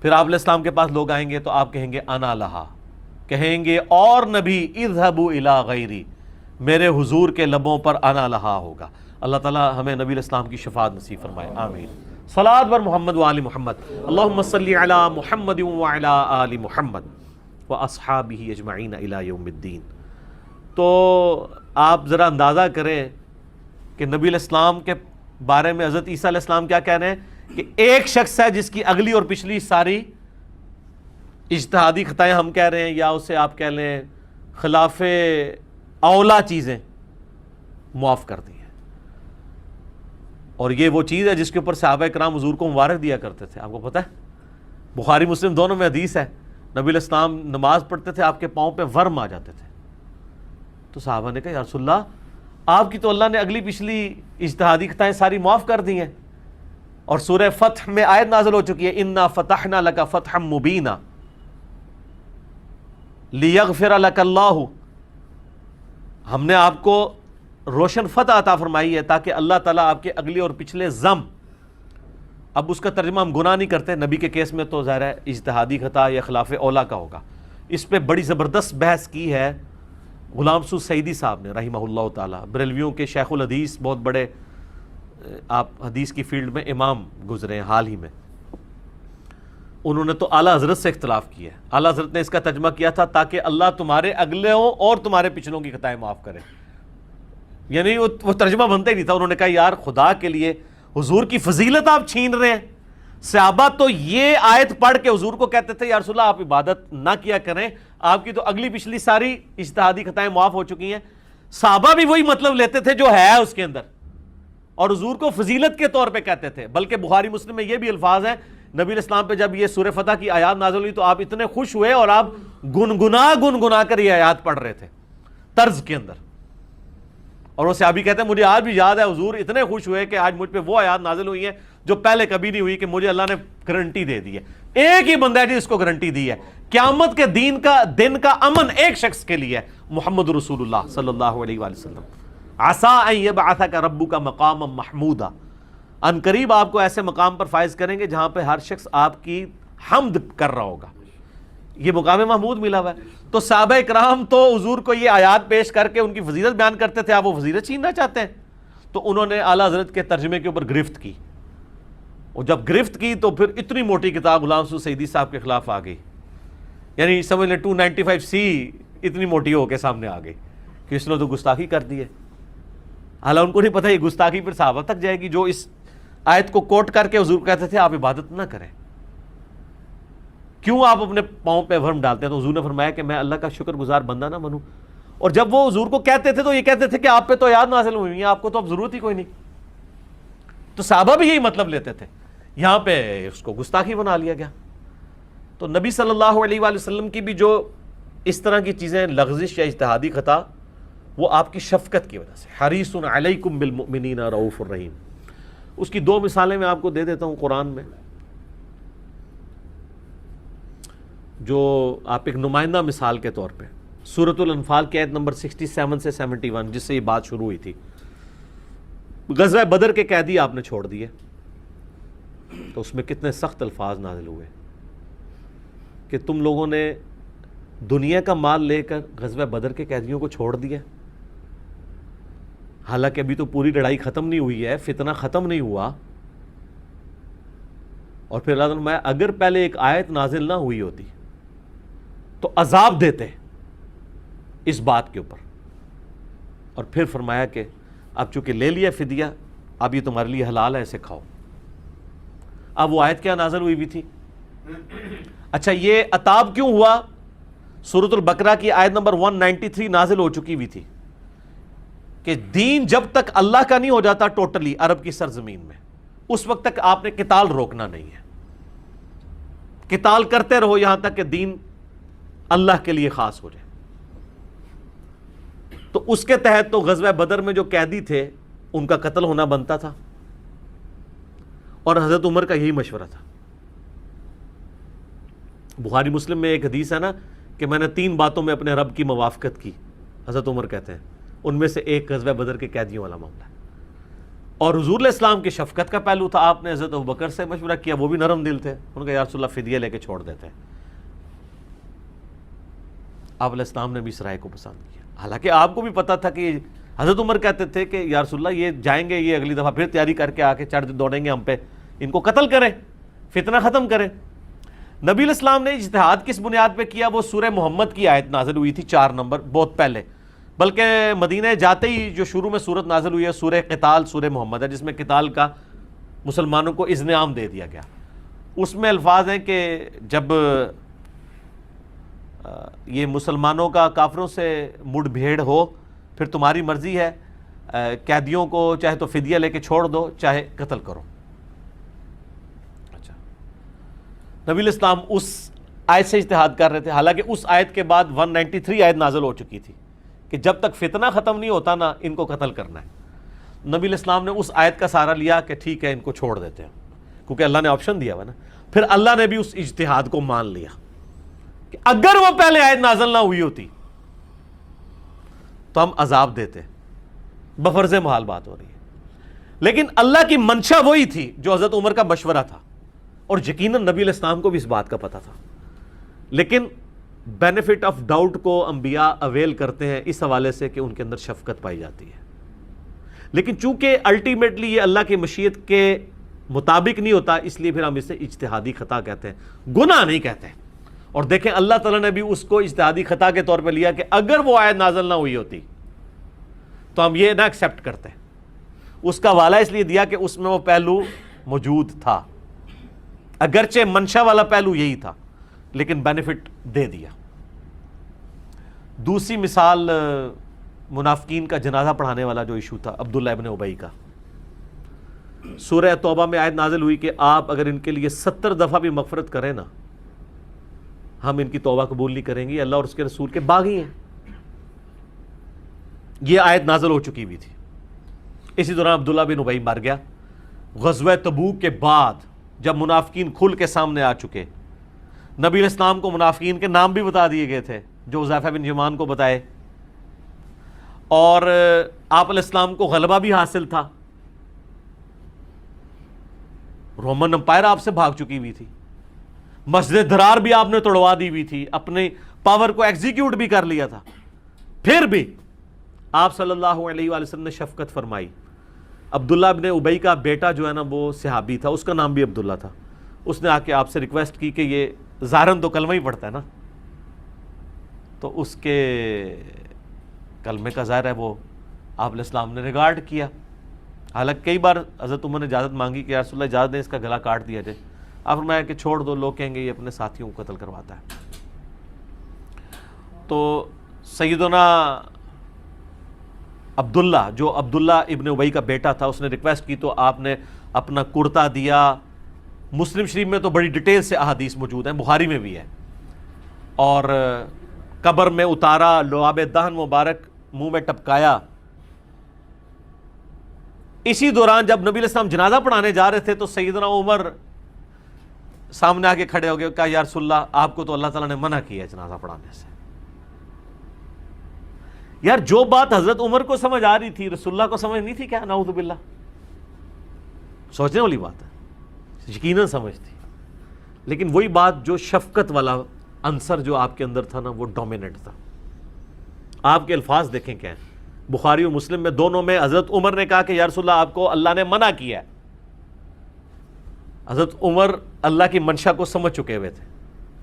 پھر آپ علیہ السلام کے پاس لوگ آئیں گے تو آپ کہیں گے انا لہا، کہیں گے اور نبی اذهبوا الی غیری، میرے حضور کے لبوں پر انا لہا ہوگا. اللہ تعالیٰ ہمیں نبی علیہ السلام کی شفاعت نصیب فرمائے، آمین. صلاۃ بر محمد و آل محمد، اللہم صلی علی محمد و علی آل محمد و اصحابہ اجمعین الی یوم الدین. تو آپ ذرا اندازہ کریں کہ نبی علیہ السلام کے بارے میں حضرت عیسیٰ علیہ السلام کیا کہہ رہے ہیں کہ ایک شخص ہے جس کی اگلی اور پچھلی ساری اجتہادی خطائیں ہم کہہ رہے ہیں، یا اسے آپ کہہ لیں خلاف اولا چیزیں معاف کر دی ہیں. اور یہ وہ چیز ہے جس کے اوپر صحابہ کرام حضور کو مبارک دیا کرتے تھے. آپ کو پتہ ہے بخاری مسلم دونوں میں حدیث ہے، نبی علیہ السلام نماز پڑھتے تھے، آپ کے پاؤں پہ ورم آ جاتے تھے. تو صحابہ نے کہا یا رسول اللہ، آپ کی تو اللہ نے اگلی پچھلی اجتہادی خطائیں ساری معاف کر دی ہیں، اور سورہ فتح میں آیت نازل ہو چکی ہے انا فتحنا لک فتحا مبینا لیغفر لک اللہ، ہم نے آپ کو روشن فتح عطا فرمائی ہے تاکہ اللہ تعالیٰ آپ کے اگلے اور پچھلے ذم، اب اس کا ترجمہ ہم گناہ نہیں کرتے، نبی کے کیس میں تو ظاہر ہے اجتہادی خطا یا خلاف اولا کا ہوگا. اس پہ بڑی زبردست بحث کی ہے غلام محسود سعیدی صاحب نے رحمہ اللہ تعالیٰ، بریلویوں کے شیخ الحدیث، بہت بڑے آپ حدیث کی فیلڈ میں امام گزرے ہیں حال ہی میں. انہوں نے تو اعلیٰ حضرت سے اختلاف کیا ہے. اعلیٰ حضرت نے اس کا ترجمہ کیا تھا تاکہ اللہ تمہارے اگلوں اور تمہارے پچھلوں کی خطائیں معاف کرے، یعنی وہ ترجمہ بنتا ہی نہیں تھا. انہوں نے کہا یار خدا کے لیے حضور کی فضیلت آپ چھین رہے ہیں. صحابہ تو یہ آیت پڑھ کے حضور کو کہتے تھے یا رسول اللہ آپ عبادت نہ کیا کریں، آپ کی تو اگلی پچھلی ساری اجتہادی خطائیں معاف ہو چکی ہیں. صحابہ بھی وہی مطلب لیتے تھے جو ہے اس کے اندر، اور حضور کو فضیلت کے طور پہ کہتے تھے. بلکہ بخاری مسلم میں یہ بھی الفاظ ہیں، نبی علیہ السلام پہ جب یہ سورہ فتح کی آیات نازل ہوئی تو آپ اتنے خوش ہوئے اور آپ گنگنا کر یہ آیات پڑھ رہے تھے طرز کے اندر. اور وہ صحابی کہتے ہیں مجھے آج بھی یاد ہے حضور اتنے خوش ہوئے کہ آج مجھ پہ وہ آیات نازل ہوئی ہیں جو پہلے کبھی نہیں ہوئی، کہ مجھے اللہ نے گارنٹی دے دی ہے. ایک ہی بندہ ہے جس کو گارنٹی دی ہے قیامت کے دن کا امن ایک شخص کے لیے، محمد رسول اللہ صلی اللہ علیہ وآلہ وسلم. عسیٰ ان یبعثک ربک مقاما محمودا، ان قریب آپ کو ایسے مقام پر فائز کریں گے جہاں پہ ہر شخص آپ کی حمد کر رہا ہوگا. یہ مقام محمود ملا ہوا ہے. تو صحابہ اکرام تو حضور کو یہ آیات پیش کر کے ان کی فضیلت بیان کرتے تھے، آپ وہ فضیلت چھیننا چاہتے ہیں. تو انہوں نے اعلیٰ حضرت کے ترجمے کے اوپر گرفت کی، اور جب گرفت کی تو پھر اتنی موٹی کتاب غلام محسود سعیدی صاحب کے خلاف آ گئی. یعنی سمجھ لیں 295C اتنی موٹی ہو کے سامنے آ گئی کہ اس نے تو گستاخی کر دی ہے. حالانکہ ان کو نہیں پتہ یہ گستاخی پھر صحابہ تک جائے گی جو اس آیت کو کوٹ کر کے حضور کہتے تھے آپ عبادت نہ کریں. کیوں آپ اپنے پاؤں پہ ورم ڈالتے ہیں؟ تو حضور نے فرمایا کہ میں اللہ کا شکر گزار بندہ نہ بنوں. اور جب وہ حضور کو کہتے تھے تو یہ کہتے تھے کہ آپ پہ تو آیات نازل ہوئی ہیں، آپ کو تو اب ضرورت ہی کوئی نہیں. تو صحابہ بھی یہی مطلب لیتے تھے، یہاں پہ اس کو گستاخی بنا لیا گیا. تو نبی صلی اللہ علیہ وآلہ وسلم کی بھی جو اس طرح کی چیزیں لغزش یا اجتہادی خطا، وہ آپ کی شفقت کی وجہ سے. حریص علیکم بالمؤمنین رؤوف الرحیم. اس کی دو مثالیں میں آپ کو دے دیتا ہوں قرآن میں، جو آپ ایک نمائندہ مثال کے طور پہ. سورۃ الانفال کی آیت نمبر 67 سے 71 جس سے یہ بات شروع ہوئی تھی. غزوہ بدر کے قیدی آپ نے چھوڑ دیے، تو اس میں کتنے سخت الفاظ نازل ہوئے کہ تم لوگوں نے دنیا کا مال لے کر غزوہ بدر کے قیدیوں کو چھوڑ دیا. حالانکہ ابھی تو پوری لڑائی ختم نہیں ہوئی ہے، فتنہ ختم نہیں ہوا. اور پھر اللہ تعالیٰ نے اگر پہلے ایک آیت نازل نہ ہوئی ہوتی تو عذاب دیتے اس بات کے اوپر. اور پھر فرمایا کہ اب چونکہ لے لیا فدیہ، اب یہ تمہارے لیے حلال ہے، اسے کھاؤ. اب وہ آیت کیا نازل ہوئی بھی تھی؟ اچھا یہ عتاب کیوں ہوا؟ سورۃ البقرہ کی آیت نمبر 193 نازل ہو چکی ہوئی تھی کہ دین جب تک اللہ کا نہیں ہو جاتا ٹوٹلی عرب کی سرزمین میں، اس وقت تک آپ نے قتال روکنا نہیں ہے. قتال کرتے رہو یہاں تک کہ دین اللہ کے لیے خاص ہو جائے. تو اس کے تحت تو غزوہ بدر میں جو قیدی تھے ان کا قتل ہونا بنتا تھا، اور حضرت عمر کا یہی مشورہ تھا. بخاری مسلم میں ایک حدیث ہے نا کہ میں نے 3 باتوں میں اپنے رب کی موافقت کی. حضرت عمر کہتے ہیں ان میں سے ایک غزوہ بدر کے قیدیوں والا معاملہ ہے. اور حضور علیہ السلام کی شفقت کا پہلو تھا. آپ نے حضرت ابوبکر سے مشورہ کیا، وہ بھی نرم دل تھے. ان کا یا رسول اللہ فدیہ لے کے چھوڑ دیتے ہیں. آپ علیہ السلام نے بھی اس رائے کو پسند کیا. حالانکہ آپ کو بھی پتا تھا کہ حضرت عمر کہتے تھے کہ یا رسول اللہ یہ جائیں گے، یہ اگلی دفعہ پھر تیاری کر کے آ کے چڑھ دوڑیں گے ہم پہ، ان کو قتل کریں، فتنہ ختم کریں. نبی علیہ السلام نے اجتہاد کس بنیاد پہ کیا؟ وہ سورہ محمد کی آیت نازل ہوئی تھی 4 نمبر، بہت پہلے. بلکہ مدینہ جاتے ہی جو شروع میں سورت نازل ہوئی ہے سورہ قتال، سورہ محمد ہے، جس میں قتال کا مسلمانوں کو اذن عام دے دیا گیا. اس میں الفاظ ہیں کہ جب یہ مسلمانوں کا کافروں سے مڑ بھیڑ ہو پھر تمہاری مرضی ہے، قیدیوں کو چاہے تو فدیہ لے کے چھوڑ دو چاہے قتل کرو. اچھا، نبی الاسلام اس آیت سے اجتہاد کر رہے تھے، حالانکہ اس آیت کے بعد 193 آیت نازل ہو چکی تھی کہ جب تک فتنہ ختم نہیں ہوتا نا ان کو قتل کرنا ہے. نبی الاسلام نے اس آیت کا سہارا لیا کہ ٹھیک ہے ان کو چھوڑ دیتے ہیں، کیونکہ اللہ نے آپشن دیا ہوا نا. پھر اللہ نے بھی اس اجتہاد کو مان لیا کہ اگر وہ پہلے آیت نازل نہ ہوئی ہوتی تو ہم عذاب دیتے. بفرض محال بات ہو رہی ہے، لیکن اللہ کی منشا وہی تھی جو حضرت عمر کا مشورہ تھا، اور یقیناً نبی علیہ السلام کو بھی اس بات کا پتہ تھا. لیکن بینیفٹ آف ڈاؤٹ کو انبیاء اویل کرتے ہیں اس حوالے سے کہ ان کے اندر شفقت پائی جاتی ہے. لیکن چونکہ الٹیمیٹلی یہ اللہ کی مشیت کے مطابق نہیں ہوتا، اس لیے پھر ہم اسے اجتہادی خطا کہتے ہیں، گناہ نہیں کہتے. اور دیکھیں اللہ تعالیٰ نے بھی اس کو اجتہادی خطا کے طور پہ لیا کہ اگر وہ آیت نازل نہ ہوئی ہوتی تو ہم یہ نہ ایکسیپٹ کرتے. اس کا والا اس لیے دیا کہ اس میں وہ پہلو موجود تھا، اگرچہ منشا والا پہلو یہی تھا لیکن بینیفٹ دے دیا. دوسری مثال منافقین کا جنازہ پڑھانے والا جو ایشو تھا عبداللہ ابن ابی کا. سورہ توبہ میں آیت نازل ہوئی کہ آپ اگر ان کے لیے 70 دفعہ بھی مغفرت کریں نا ہم ان کی توبہ قبول نہیں کریں گے، اللہ اور اس کے رسول کے باغی ہیں. یہ آیت نازل ہو چکی ہوئی تھی. اسی دوران عبداللہ بن ابی مر گیا. غزوہ تبوک کے بعد جب منافقین کھل کے سامنے آ چکے، نبی علیہ السلام کو منافقین کے نام بھی بتا دیے گئے تھے جو حذیفہ بن یمان کو بتائے، اور آپ علیہ السلام کو غلبہ بھی حاصل تھا. رومن امپائر آپ سے بھاگ چکی ہوئی تھی، مسجد درار بھی آپ نے توڑوا دی ہوئی تھی، اپنے پاور کو ایگزیکیوٹ بھی کر لیا تھا. پھر بھی آپ صلی اللہ علیہ وآلہ وسلم نے شفقت فرمائی. عبداللہ ابن ابی کا بیٹا جو ہے نا وہ صحابی تھا، اس کا نام بھی عبداللہ تھا. اس نے آ کے آپ سے ریکویسٹ کی کہ یہ ظاہراً تو کلمہ ہی پڑھتا ہے نا، تو اس کے کلمے کا ظاہر ہے وہ آپ علیہ السلام نے ریگارڈ کیا. حالانکہ کئی بار حضرت عمر نے اجازت مانگی کہ یا رسول اللہ اجازت دیں اس کا گلا کاٹ دیا جائے. آپ فرمایا کہ چھوڑ دو، لوگ کہیں گے یہ اپنے ساتھیوں کو قتل کرواتا ہے. تو سیدنا عبداللہ جو عبداللہ ابن ابی کا بیٹا تھا اس نے ریکویسٹ کی تو آپ نے اپنا کرتا دیا. مسلم شریف میں تو بڑی ڈیٹیل سے احادیث موجود ہیں، بخاری میں بھی ہے. اور قبر میں اتارا، لعاب دہن مبارک منہ میں ٹپکایا. اسی دوران جب نبی علیہ السلام جنازہ پڑھانے جا رہے تھے تو سیدنا عمر سامنے آ کے کھڑے ہو گئے، کہا یا رسول اللہ آپ کو تو اللہ تعالیٰ نے منع کیا ہے جنازہ پڑھانے سے. یار جو بات حضرت عمر کو سمجھ آ رہی تھی رسول اللہ کو سمجھ نہیں تھی کیا؟ نعوذ باللہ. سوچنے والی بات ہے، یقیناً سمجھ تھی، لیکن وہی بات جو شفقت والا عنصر جو آپ کے اندر تھا نا وہ ڈومیننٹ تھا. آپ کے الفاظ دیکھیں کیا ہیں، بخاری و مسلم میں دونوں میں حضرت عمر نے کہا کہ یا رسول اللہ آپ کو اللہ نے منع کیا ہے. حضرت عمر اللہ کی منشا کو سمجھ چکے ہوئے تھے،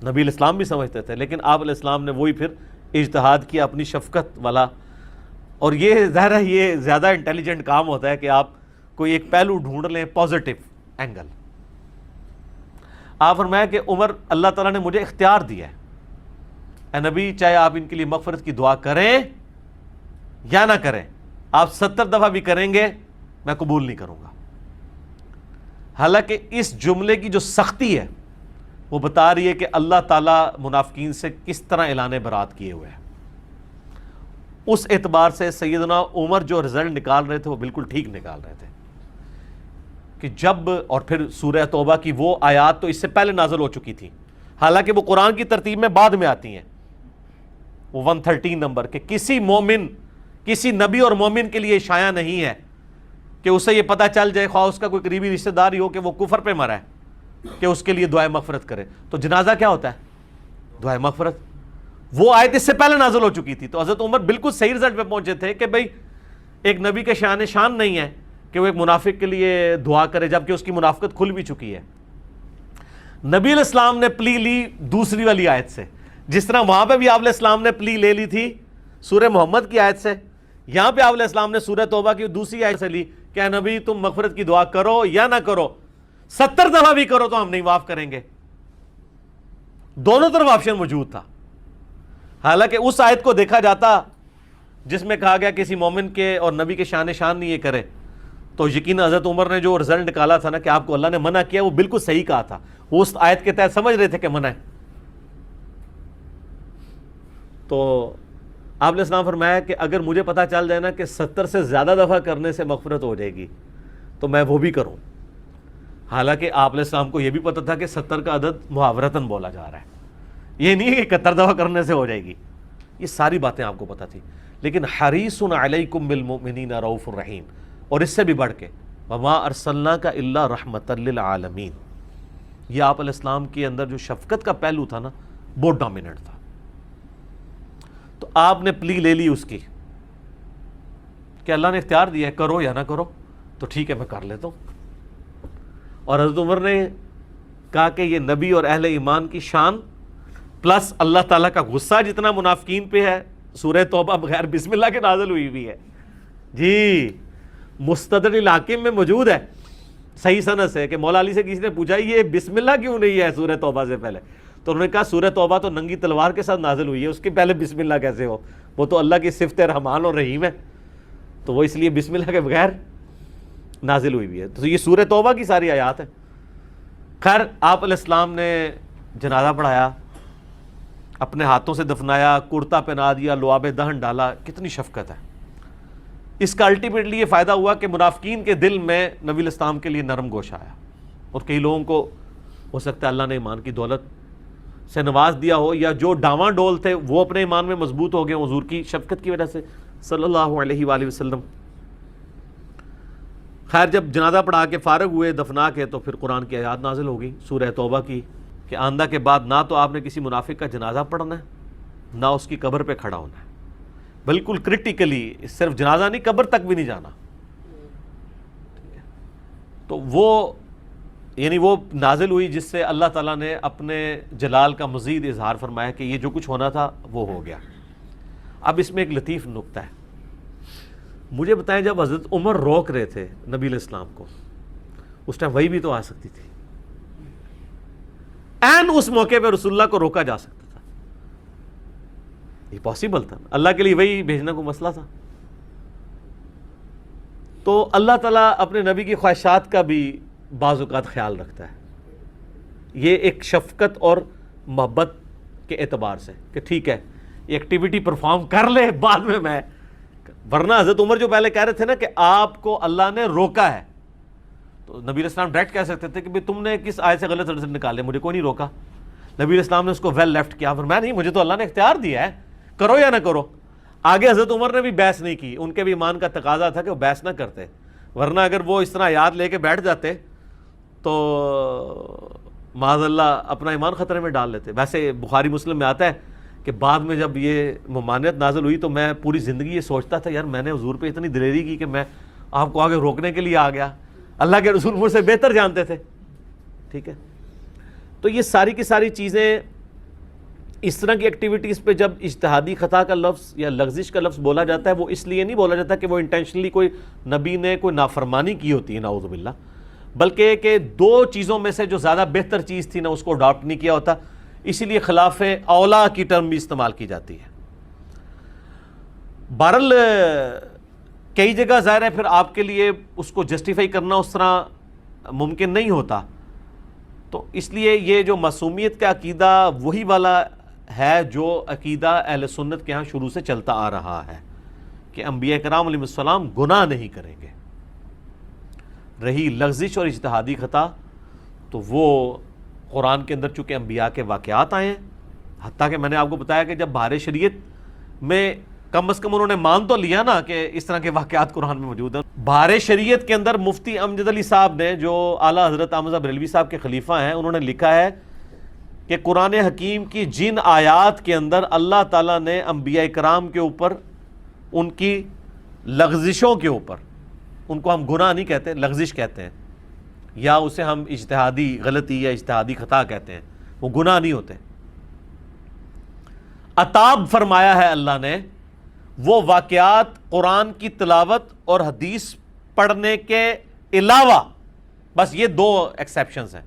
نبی علیہ السلام بھی سمجھتے تھے، لیکن آپ علیہ السلام نے وہی پھر اجتہاد کیا اپنی شفقت والا. اور یہ ظاہر ہے یہ زیادہ انٹیلیجنٹ کام ہوتا ہے کہ آپ کوئی ایک پہلو ڈھونڈ لیں، پازیٹیو اینگل. آپ فرمایا کہ عمر اللہ تعالیٰ نے مجھے اختیار دیا ہے، اے نبی چاہے آپ ان کے لیے مغفرت کی دعا کریں یا نہ کریں، آپ 70 دفعہ بھی کریں گے میں قبول نہیں کروں گا. حالانکہ اس جملے کی جو سختی ہے وہ بتا رہی ہے کہ اللہ تعالیٰ منافقین سے کس طرح اعلان برات کیے ہوئے ہیں. اس اعتبار سے سیدنا عمر جو رزلٹ نکال رہے تھے وہ بالکل ٹھیک نکال رہے تھے کہ جب، اور پھر سورہ توبہ کی وہ آیات تو اس سے پہلے نازل ہو چکی تھی، حالانکہ وہ قرآن کی ترتیب میں بعد میں آتی ہیں. وہ 113 نمبر کہ کسی مومن، کسی نبی اور مومن کے لیے شایع نہیں ہے کہ اسے یہ پتہ چل جائے، خواہ اس کا کوئی قریبی رشتہ دار ہی ہو کہ وہ کفر پہ مرا ہے، کہ اس کے لیے دعائے مغفرت کرے. تو جنازہ کیا ہوتا ہے؟ دعائے مغفرت. وہ آیت اس سے پہلے نازل ہو چکی تھی. تو حضرت عمر بالکل صحیح رزلٹ پہ پہنچے تھے کہ بھئی ایک نبی کے شان نہیں ہے کہ وہ ایک منافق کے لیے دعا کرے جبکہ اس کی منافقت کھل بھی چکی ہے. نبی علیہ السلام نے پلی لی دوسری والی آیت سے، جس طرح وہاں پہ بھی آپ علیہ السلام نے پلی لے لی تھی سورہ محمد کی آیت سے، یہاں پہ آپ علیہ السلام نے سورہ توبہ کی دوسری آیت سے لی کہ اے نبی تم مغفرت کی دعا کرو یا نہ کرو، 70 دفعہ بھی کرو تو ہم نہیں معاف کریں گے. دونوں طرف آپشن موجود تھا. حالانکہ اس آیت کو دیکھا جاتا جس میں کہا گیا کسی مومن کے اور نبی کے شان نہیں یہ کرے، تو یقیناً حضرت عمر نے جو رزلٹ نکالا تھا نا کہ آپ کو اللہ نے منع کیا، وہ بالکل صحیح کہا تھا. وہ اس آیت کے تحت سمجھ رہے تھے کہ منع ہے. تو آپ نے اسلام فرمایا کہ اگر مجھے پتا چل جائے نا کہ 70 سے زیادہ دفعہ کرنے سے مغفرت ہو جائے گی تو میں وہ بھی کروں. حالانکہ آپ علیہ السلام کو یہ بھی پتا تھا کہ 70 کا عدد محاورتاً بولا جا رہا ہے، یہ نہیں ہے کہ 71 دفعہ کرنے سے ہو جائے گی. یہ ساری باتیں آپ کو پتا تھی. لیکن حریص علیکم بالمؤمنین رؤوف الرحیم، اور اس سے بھی بڑھ کے وما ارسلناک الا رحمۃ للعالمین، یہ آپ علیہ السلام کے اندر جو شفقت کا پہلو تھا نا بہت ڈومیننٹ تھا. تو آپ نے پلی لے لی اس کی کہ اللہ نے اختیار دیا ہے کرو یا نہ کرو، تو ٹھیک ہے میں کر لیتا ہوں. اور حضرت عمر نے کہا کہ یہ نبی اور اہل ایمان کی شان پلس اللہ تعالیٰ کا غصہ جتنا منافقین پہ ہے، سورہ توبہ بغیر بسم اللہ کے نازل ہوئی بھی ہے جی، مستدرک الحاکم میں موجود ہے صحیح سند سے کہ مولا علی سے کسی نے پوچھا یہ بسم اللہ کیوں نہیں ہے سورہ توبہ سے پہلے، تو انہوں نے کہا سورہ توبہ تو ننگی تلوار کے ساتھ نازل ہوئی ہے، اس کے پہلے بسم اللہ کیسے ہو؟ وہ تو اللہ کی صفت رحمان اور رحیم ہے، تو وہ اس لیے بسم اللہ کے بغیر نازل ہوئی بھی ہے. تو یہ سورہ توبہ کی ساری آیات ہیں. خیر آپ علیہ السلام نے جنازہ پڑھایا، اپنے ہاتھوں سے دفنایا، کرتا پہنا دیا، لعاب دہن ڈالا. کتنی شفقت ہے. اس کا الٹیمیٹلی یہ فائدہ ہوا کہ منافقین کے دل میں نبی علیہ السلام کے لیے نرم گوش آیا، اور کئی لوگوں کو ہو سکتا ہے اللہ نے ایمان کی دولت سے نواز دیا ہو، یا جو ڈاواں ڈول تھے وہ اپنے ایمان میں مضبوط ہو گئے حضور کی شفقت کی وجہ سے صلی اللہ علیہ وآلہ وسلم. خیر جب جنازہ پڑھا کے فارغ ہوئے دفنا کے، تو پھر قرآن کی آیات نازل ہو گئی سورہ توبہ کی کہ آندہ کے بعد نہ تو آپ نے کسی منافق کا جنازہ پڑھنا ہے، نہ اس کی قبر پہ کھڑا ہونا ہے. بالکل کرٹیکلی صرف جنازہ نہیں، قبر تک بھی نہیں جانا. تو وہ یعنی وہ نازل ہوئی جس سے اللہ تعالیٰ نے اپنے جلال کا مزید اظہار فرمایا کہ یہ جو کچھ ہونا تھا وہ ہو گیا. اب اس میں ایک لطیف نکتہ ہے. مجھے بتائیں جب حضرت عمر روک رہے تھے نبی علیہ السلام کو، اس ٹائم وہی بھی تو آ سکتی تھی، این اس موقع پہ رسول اللہ کو روکا جا سکتا تھا، یہ پاسبل تھا. اللہ کے لیے وہی بھیجنا کوئی مسئلہ تھا. تو اللہ تعالیٰ اپنے نبی کی خواہشات کا بھی بعض اوقات خیال رکھتا ہے، یہ ایک شفقت اور محبت کے اعتبار سے کہ ٹھیک ہے یہ ایکٹیویٹی پرفارم کر لے بعد میں ورنہ حضرت عمر جو پہلے کہہ رہے تھے نا کہ آپ کو اللہ نے روکا ہے، تو نبی علیہ السلام ڈائریکٹ کہہ سکتے تھے کہ تم نے کس آیت سے غلط رزلٹ نکالے، مجھے کوئی نہیں روکا. نبی علیہ السلام نے اس کو ویل لیفٹ کیا، فرمایا نہیں مجھے تو اللہ نے اختیار دیا ہے، کرو یا نہ کرو. آگے حضرت عمر نے بھی بحث نہیں کی، ان کے بھی ایمان کا تقاضا تھا کہ وہ بحث نہ کرتے، ورنہ اگر وہ اس طرح یاد لے کے بیٹھ جاتے تو معاذ اللہ اپنا ایمان خطرے میں ڈال لیتے. ویسے بخاری مسلم میں آتا ہے کہ بعد میں جب یہ ممانعت نازل ہوئی تو میں پوری زندگی یہ سوچتا تھا یار میں نے حضور پہ اتنی دلیری کی کہ میں آپ کو آگے روکنے کے لیے آ گیا، اللہ کے رسول مجھ سے بہتر جانتے تھے. ٹھیک ہے، تو یہ ساری کی ساری چیزیں اس طرح کی ایکٹیویٹیز پہ جب اجتہادی خطا کا لفظ یا لغزش کا لفظ بولا جاتا ہے وہ اس لیے نہیں بولا جاتا کہ وہ انٹینشنلی کوئی نبی نے کوئی نافرمانی کی ہوتی ہے نعوذ باللہ، بلکہ کہ دو چیزوں میں سے جو زیادہ بہتر چیز تھی نا اس کو اڈاپٹ نہیں کیا ہوتا، اسی لیے خلاف اولا کی ٹرم بھی استعمال کی جاتی ہے. بہرحال کئی جگہ ظاہر ہے پھر آپ کے لیے اس کو جسٹیفائی کرنا اس طرح ممکن نہیں ہوتا، تو اس لیے یہ جو معصومیت کا عقیدہ وہی والا ہے جو عقیدہ اہل سنت کے ہاں شروع سے چلتا آ رہا ہے کہ انبیاء کرام علیہ السلام گناہ نہیں کریں گے. رہی لغزش اور اجتہادی خطا تو وہ قرآن کے اندر چونکہ انبیاء کے واقعات آئے ہیں، حتیٰ کہ میں نے آپ کو بتایا کہ جب بہار شریعت میں کم از کم انہوں نے مان تو لیا نا کہ اس طرح کے واقعات قرآن میں موجود ہیں. بہار شریعت کے اندر مفتی امجد علی صاحب نے جو اعلیٰ حضرت احمد بریلوی صاحب کے خلیفہ ہیں، انہوں نے لکھا ہے کہ قرآن حکیم کی جن آیات کے اندر اللہ تعالیٰ نے انبیاء کرام کے اوپر ان کی لغزشوں کے اوپر، ان کو ہم گناہ نہیں کہتے لغزش کہتے ہیں، یا اسے ہم اجتہادی غلطی یا اجتہادی خطا کہتے ہیں، وہ گناہ نہیں ہوتے، عتاب فرمایا ہے اللہ نے. وہ واقعات قرآن کی تلاوت اور حدیث پڑھنے کے علاوہ، بس یہ 2 ایکسیپشنز ہیں،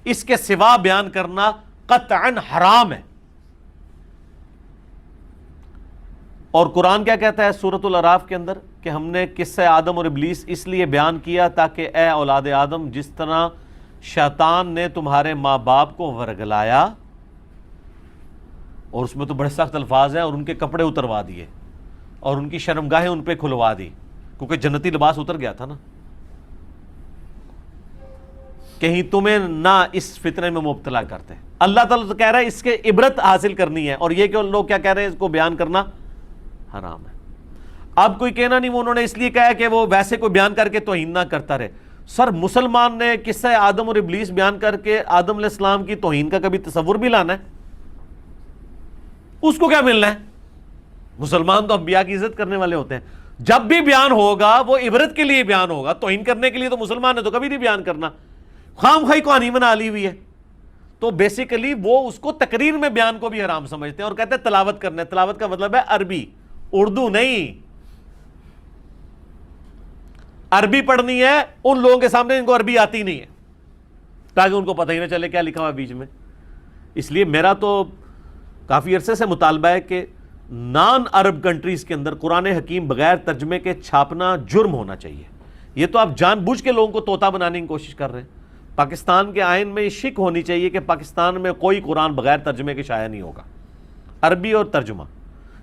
اس کے سوا بیان کرنا قطعاً حرام ہے۔ اور قرآن کیا کہتا ہے سورۃ الاعراف کے اندر کہ ہم نے قصہ آدم اور ابلیس اس لیے بیان کیا تاکہ اے اولاد آدم، جس طرح شیطان نے تمہارے ماں باپ کو ورگلایا، اور اس میں تو بڑے سخت الفاظ ہیں، اور ان کے کپڑے اتروا دیے اور ان کی شرمگاہیں ان پہ کھلوا دی، کیونکہ جنتی لباس اتر گیا تھا نا، کہیں تمہیں نہ اس فتنے میں مبتلا کرتے۔ اللہ تعالیٰ تو کہہ رہا ہے اس کے عبرت حاصل کرنی ہے، اور یہ کہ لوگ کیا کہہ رہے ہیں اس کو بیان کرنا حرام ہے۔ اب کوئی کہنا نہیں وہ انہوں نے اس لیے کہا کہ وہ ویسے کوئی بیان کر کے توہین نہ کرتا رہے۔ سر مسلمان نے قصہ آدم اور ابلیس بیان کر کے آدم علیہ السلام کی توہین کا کبھی تصور بھی لانا ہے؟ اس کو کیا ملنا ہے؟ مسلمان تو انبیاء کی عزت کرنے والے ہوتے ہیں، جب بھی بیان ہوگا وہ عبرت کے لیے بیان ہوگا، توہین کرنے کے لیے تو مسلمان نے تو کبھی نہیں بیان کرنا، خام خواہی کہانی بنا لی ہوئی ہے۔ تو بیسیکلی وہ اس کو تقریر میں بیان کو بھی حرام سمجھتے ہیں اور کہتے ہیں تلاوت کرنا ہے۔ تلاوت کا مطلب ہے عربی، اردو نہیں۔ عربی پڑھنی ہے ان لوگوں کے سامنے جن کو عربی آتی نہیں ہے، تاکہ ان کو پتہ ہی نہ چلے کیا لکھا ہوا بیچ میں۔ اس لیے میرا تو کافی عرصے سے مطالبہ ہے کہ نان عرب کنٹریز کے اندر قرآن حکیم بغیر ترجمے کے چھاپنا جرم ہونا چاہیے۔ یہ تو آپ جان بوجھ کے لوگوں کو طوطا بنانے کی کوشش کر رہے ہیں۔ پاکستان کے آئین میں یہ شک ہونی چاہیے کہ پاکستان میں کوئی قرآن بغیر ترجمے کے شائع نہیں ہوگا، عربی اور ترجمہ،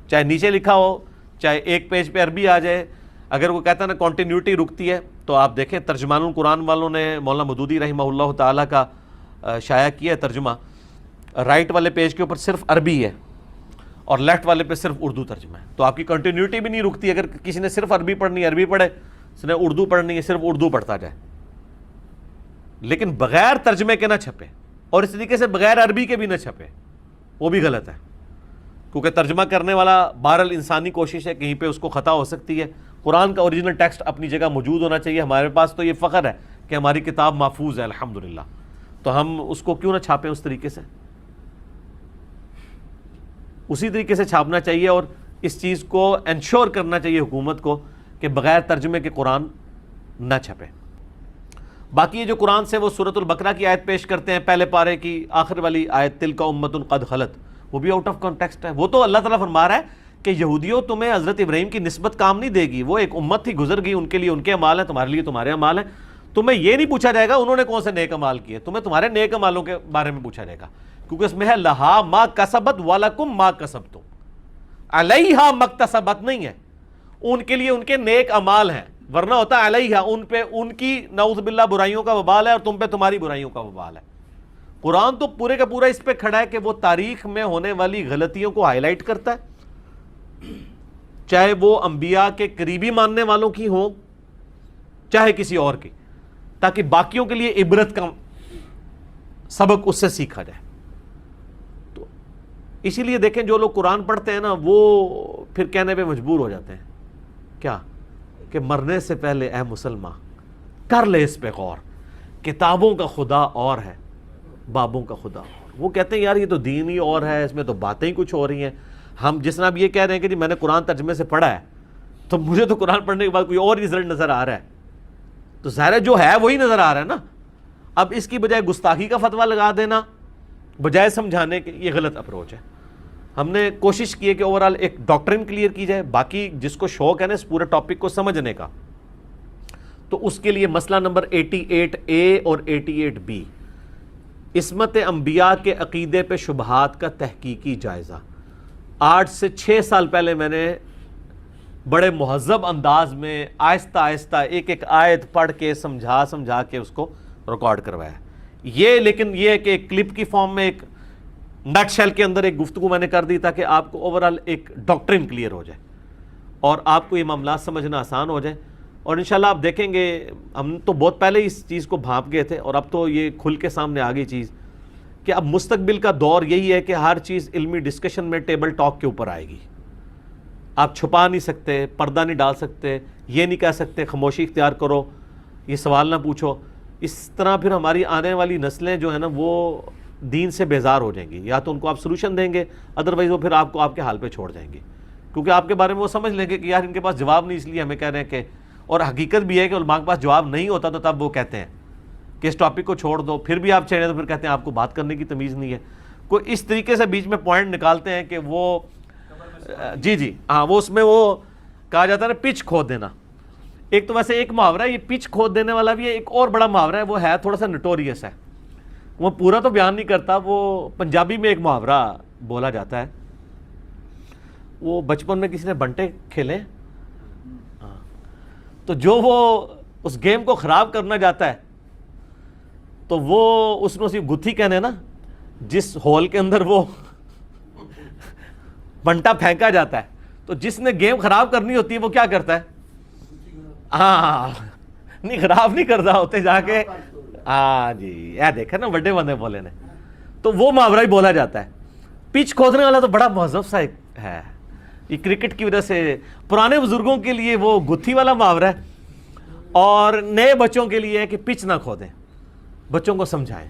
چاہے نیچے لکھا ہو چاہے ایک پیج پہ عربی آ جائے۔ اگر وہ کہتا ہے نا کنٹینیوٹی رکتی ہے، تو آپ دیکھیں ترجمان القرآن والوں نے مولانا مودودی رحمہ اللہ تعالیٰ کا شائع کیا ہے ترجمہ، رائٹ والے پیج کے اوپر صرف عربی ہے اور لیفٹ والے پہ صرف اردو ترجمہ ہے، تو آپ کی کنٹینیوٹی بھی نہیں رکتی۔ اگر کسی نے صرف عربی پڑھنی ہے عربی پڑھے، اس نے اردو پڑھنی ہے صرف اردو پڑھتا جائے، لیکن بغیر ترجمے کے نہ چھپے، اور اس طریقے سے بغیر عربی کے بھی نہ چھپے، وہ بھی غلط ہے، کیونکہ ترجمہ کرنے والا بہرحال انسانی کوشش ہے، کہیں پہ اس کو خطا ہو سکتی ہے۔ قرآن کا اوریجنل ٹیکسٹ اپنی جگہ موجود ہونا چاہیے۔ ہمارے پاس تو یہ فخر ہے کہ ہماری کتاب محفوظ ہے الحمدللہ، تو ہم اس کو کیوں نہ چھاپیں اس طریقے سے؟ اسی طریقے سے چھاپنا چاہیے، اور اس چیز کو انشور کرنا چاہیے حکومت کو کہ بغیر ترجمے کے قرآن نہ چھپے۔ باقی یہ جو قرآن سے وہ سورۃ البقرہ کی آیت پیش کرتے ہیں، پہلے پارے کی آخر والی آیت تلک امۃ قد خلت، وہ بھی آؤٹ آف کانٹیکسٹ ہے۔ وہ تو اللہ تعالیٰ فرما رہا ہے کہ یہودیوں تمہیں حضرت ابراہیم کی نسبت کام نہیں دے گی، وہ ایک امت تھی گزر گئی، ان کے لیے ان کے اعمال ہیں، تمہارے لیے تمہارے اعمال ہیں۔ تمہیں یہ نہیں پوچھا جائے گا انہوں نے کون سے نیک اعمال کیے، تمہیں تمہارے نیک اعمالوں کے بارے میں پوچھا جائے گا، کیونکہ اس میں ہے لہا ما کسبت ولکم ما کسبتم، علیہا مکتسبت نہیں ہے، ان کے لیے ان کے نیک اعمال ہیں، ورنہ ہوتا ہے علیہا، ان پہ ان کی نعوذ باللہ برائیوں کا وبال ہے اور تم پہ تمہاری برائیوں کا وبال ہے۔ قرآن تو پورے کا پورا اس پہ کھڑا ہے کہ وہ تاریخ میں ہونے والی غلطیوں کو ہائی لائٹ کرتا ہے، چاہے وہ انبیاء کے قریبی ماننے والوں کی ہوں چاہے کسی اور کی، تاکہ باقیوں کے لیے عبرت کا سبق اس سے سیکھا جائے۔ تو اسی لیے دیکھیں جو لوگ قرآن پڑھتے ہیں نا، وہ پھر کہنے پہ مجبور ہو جاتے ہیں کیا کہ مرنے سے پہلے اے مسلمان کر لے اس پہ غور، کتابوں کا خدا اور ہے بابوں کا خدا اور۔ وہ کہتے ہیں یار یہ تو دین ہی اور ہے، اس میں تو باتیں ہی کچھ ہو رہی ہیں۔ ہم جس طرح اب یہ کہہ رہے ہیں کہ جی میں نے قرآن ترجمے سے پڑھا ہے، تو مجھے تو قرآن پڑھنے کے بعد کوئی اور رزلٹ نظر آ رہا ہے، تو ظاہر جو ہے وہی نظر آ رہا ہے نا۔ اب اس کی بجائے گستاخی کا فتویٰ لگا دینا بجائے سمجھانے کے، یہ غلط اپروچ ہے۔ ہم نے کوشش کی ہے کہ اوورال ایک ڈاکٹرن کلیئر کی جائے، باقی جس کو شوق ہے نا اس پورے ٹاپک کو سمجھنے کا، تو اس کے لیے مسئلہ نمبر 88A اور 88B، عصمت انبیاء کے عقیدے پہ شبہات کا تحقیقی جائزہ۔ 8 سے 6 سال پہلے میں نے بڑے مہذب انداز میں آہستہ آہستہ ایک ایک آیت پڑھ کے سمجھا کے اس کو ریکارڈ کروایا۔ یہ لیکن یہ کہ ایک کلپ کی فارم میں ایک نٹ شیل کے اندر ایک گفتگو میں نے کر دی تاکہ آپ کو اوورال ایک ڈاکٹرن کلیئر ہو جائے اور آپ کو یہ معاملات سمجھنا آسان ہو جائے۔ اور انشاءاللہ آپ دیکھیں گے، ہم تو بہت پہلے اس چیز کو بھانپ گئے تھے اور اب تو یہ کھل کے سامنے آ گئی چیز کہ اب مستقبل کا دور یہی ہے کہ ہر چیز علمی ڈسکشن میں ٹیبل ٹاک کے اوپر آئے گی۔ آپ چھپا نہیں سکتے، پردہ نہیں ڈال سکتے، یہ نہیں کہہ سکتے خاموشی اختیار کرو، یہ سوال نہ پوچھو۔ اس طرح پھر ہماری آنے والی نسلیں جو ہیں نا وہ دین سے بیزار ہو جائیں گی، یا تو ان کو آپ سلوشن دیں گے، ادروائز وہ پھر آپ کو آپ کے حال پہ چھوڑ جائیں گے، کیونکہ آپ کے بارے میں وہ سمجھ لیں گے کہ یار ان کے پاس جواب نہیں، اس لیے ہمیں کہہ رہے ہیں کہ اور حقیقت بھی ہے کہ علماء کے پاس جواب نہیں ہوتا تو تب وہ کہتے ہیں کہ اس ٹاپک کو چھوڑ دو، پھر بھی آپ چھیڑیں تو پھر کہتے ہیں آپ کو بات کرنے کی تمیز نہیں ہے. کوئی اس طریقے سے بیچ میں پوائنٹ نکالتے ہیں کہ وہ جی ہاں، وہ اس میں وہ کہا جاتا ہے نا پچ کھود دینا. ایک تو ویسے ایک محاورہ ہے یہ پچ کھود دینے والا بھی ہے، ایک اور بڑا محاورہ ہے وہ ہے تھوڑا سا نٹوریس ہے، وہ پورا تو بیان نہیں کرتا. وہ پنجابی میں ایک محاورہ بولا جاتا ہے، وہ بچپن میں کسی نے بنٹے کھیلے تو جو وہ اس گیم کو خراب کرنا جاتا ہے تو وہ اس میں گتھی کہنے نا جس ہول کے اندر وہ بنٹا پھینکا جاتا ہے، تو جس نے گیم خراب کرنی ہوتی ہے وہ کیا کرتا ہے؟ ہاں نہیں، خراب نہیں کرتا ہوتے جا کے. ہاں جی، یہ دیکھا نا بڑے بندے بولے نے. تو وہ محاورہ ہی بولا جاتا ہے. پچ کھودنے والا تو بڑا مہذب سا ایک ہے، یہ کرکٹ کی وجہ سے پرانے بزرگوں کے لیے وہ گتھی والا محاورہ ہے، اور نئے بچوں کے لیے ہے کہ پچ نہ کھودیں، بچوں کو سمجھائیں.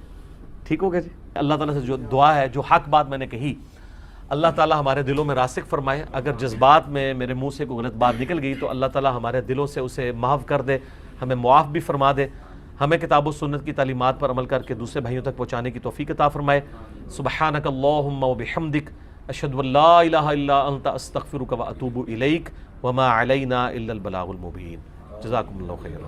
ٹھیک ہو گیا جی. اللہ تعالیٰ سے جو دعا ہے، جو حق بات میں نے کہی اللہ تعالیٰ ہمارے دلوں میں راسخ فرمائے. اگر جذبات میں میرے منہ سے کوئی غلط بات نکل گئی تو اللہ تعالیٰ ہمارے دلوں سے اسے محو کر دے، ہمیں معاف بھی فرما دے، ہمیں کتاب و سنت کی تعلیمات پر عمل کر کے دوسرے بھائیوں تک پہنچانے کی توفیق عطا فرمائے. سبحانک اللہم و بحمدک، اشہد ان لا الہ الا انت، استغفرک و اتوب الیک، وما علینا الا البلاغ المبین. جزاکم اللہ خیرا.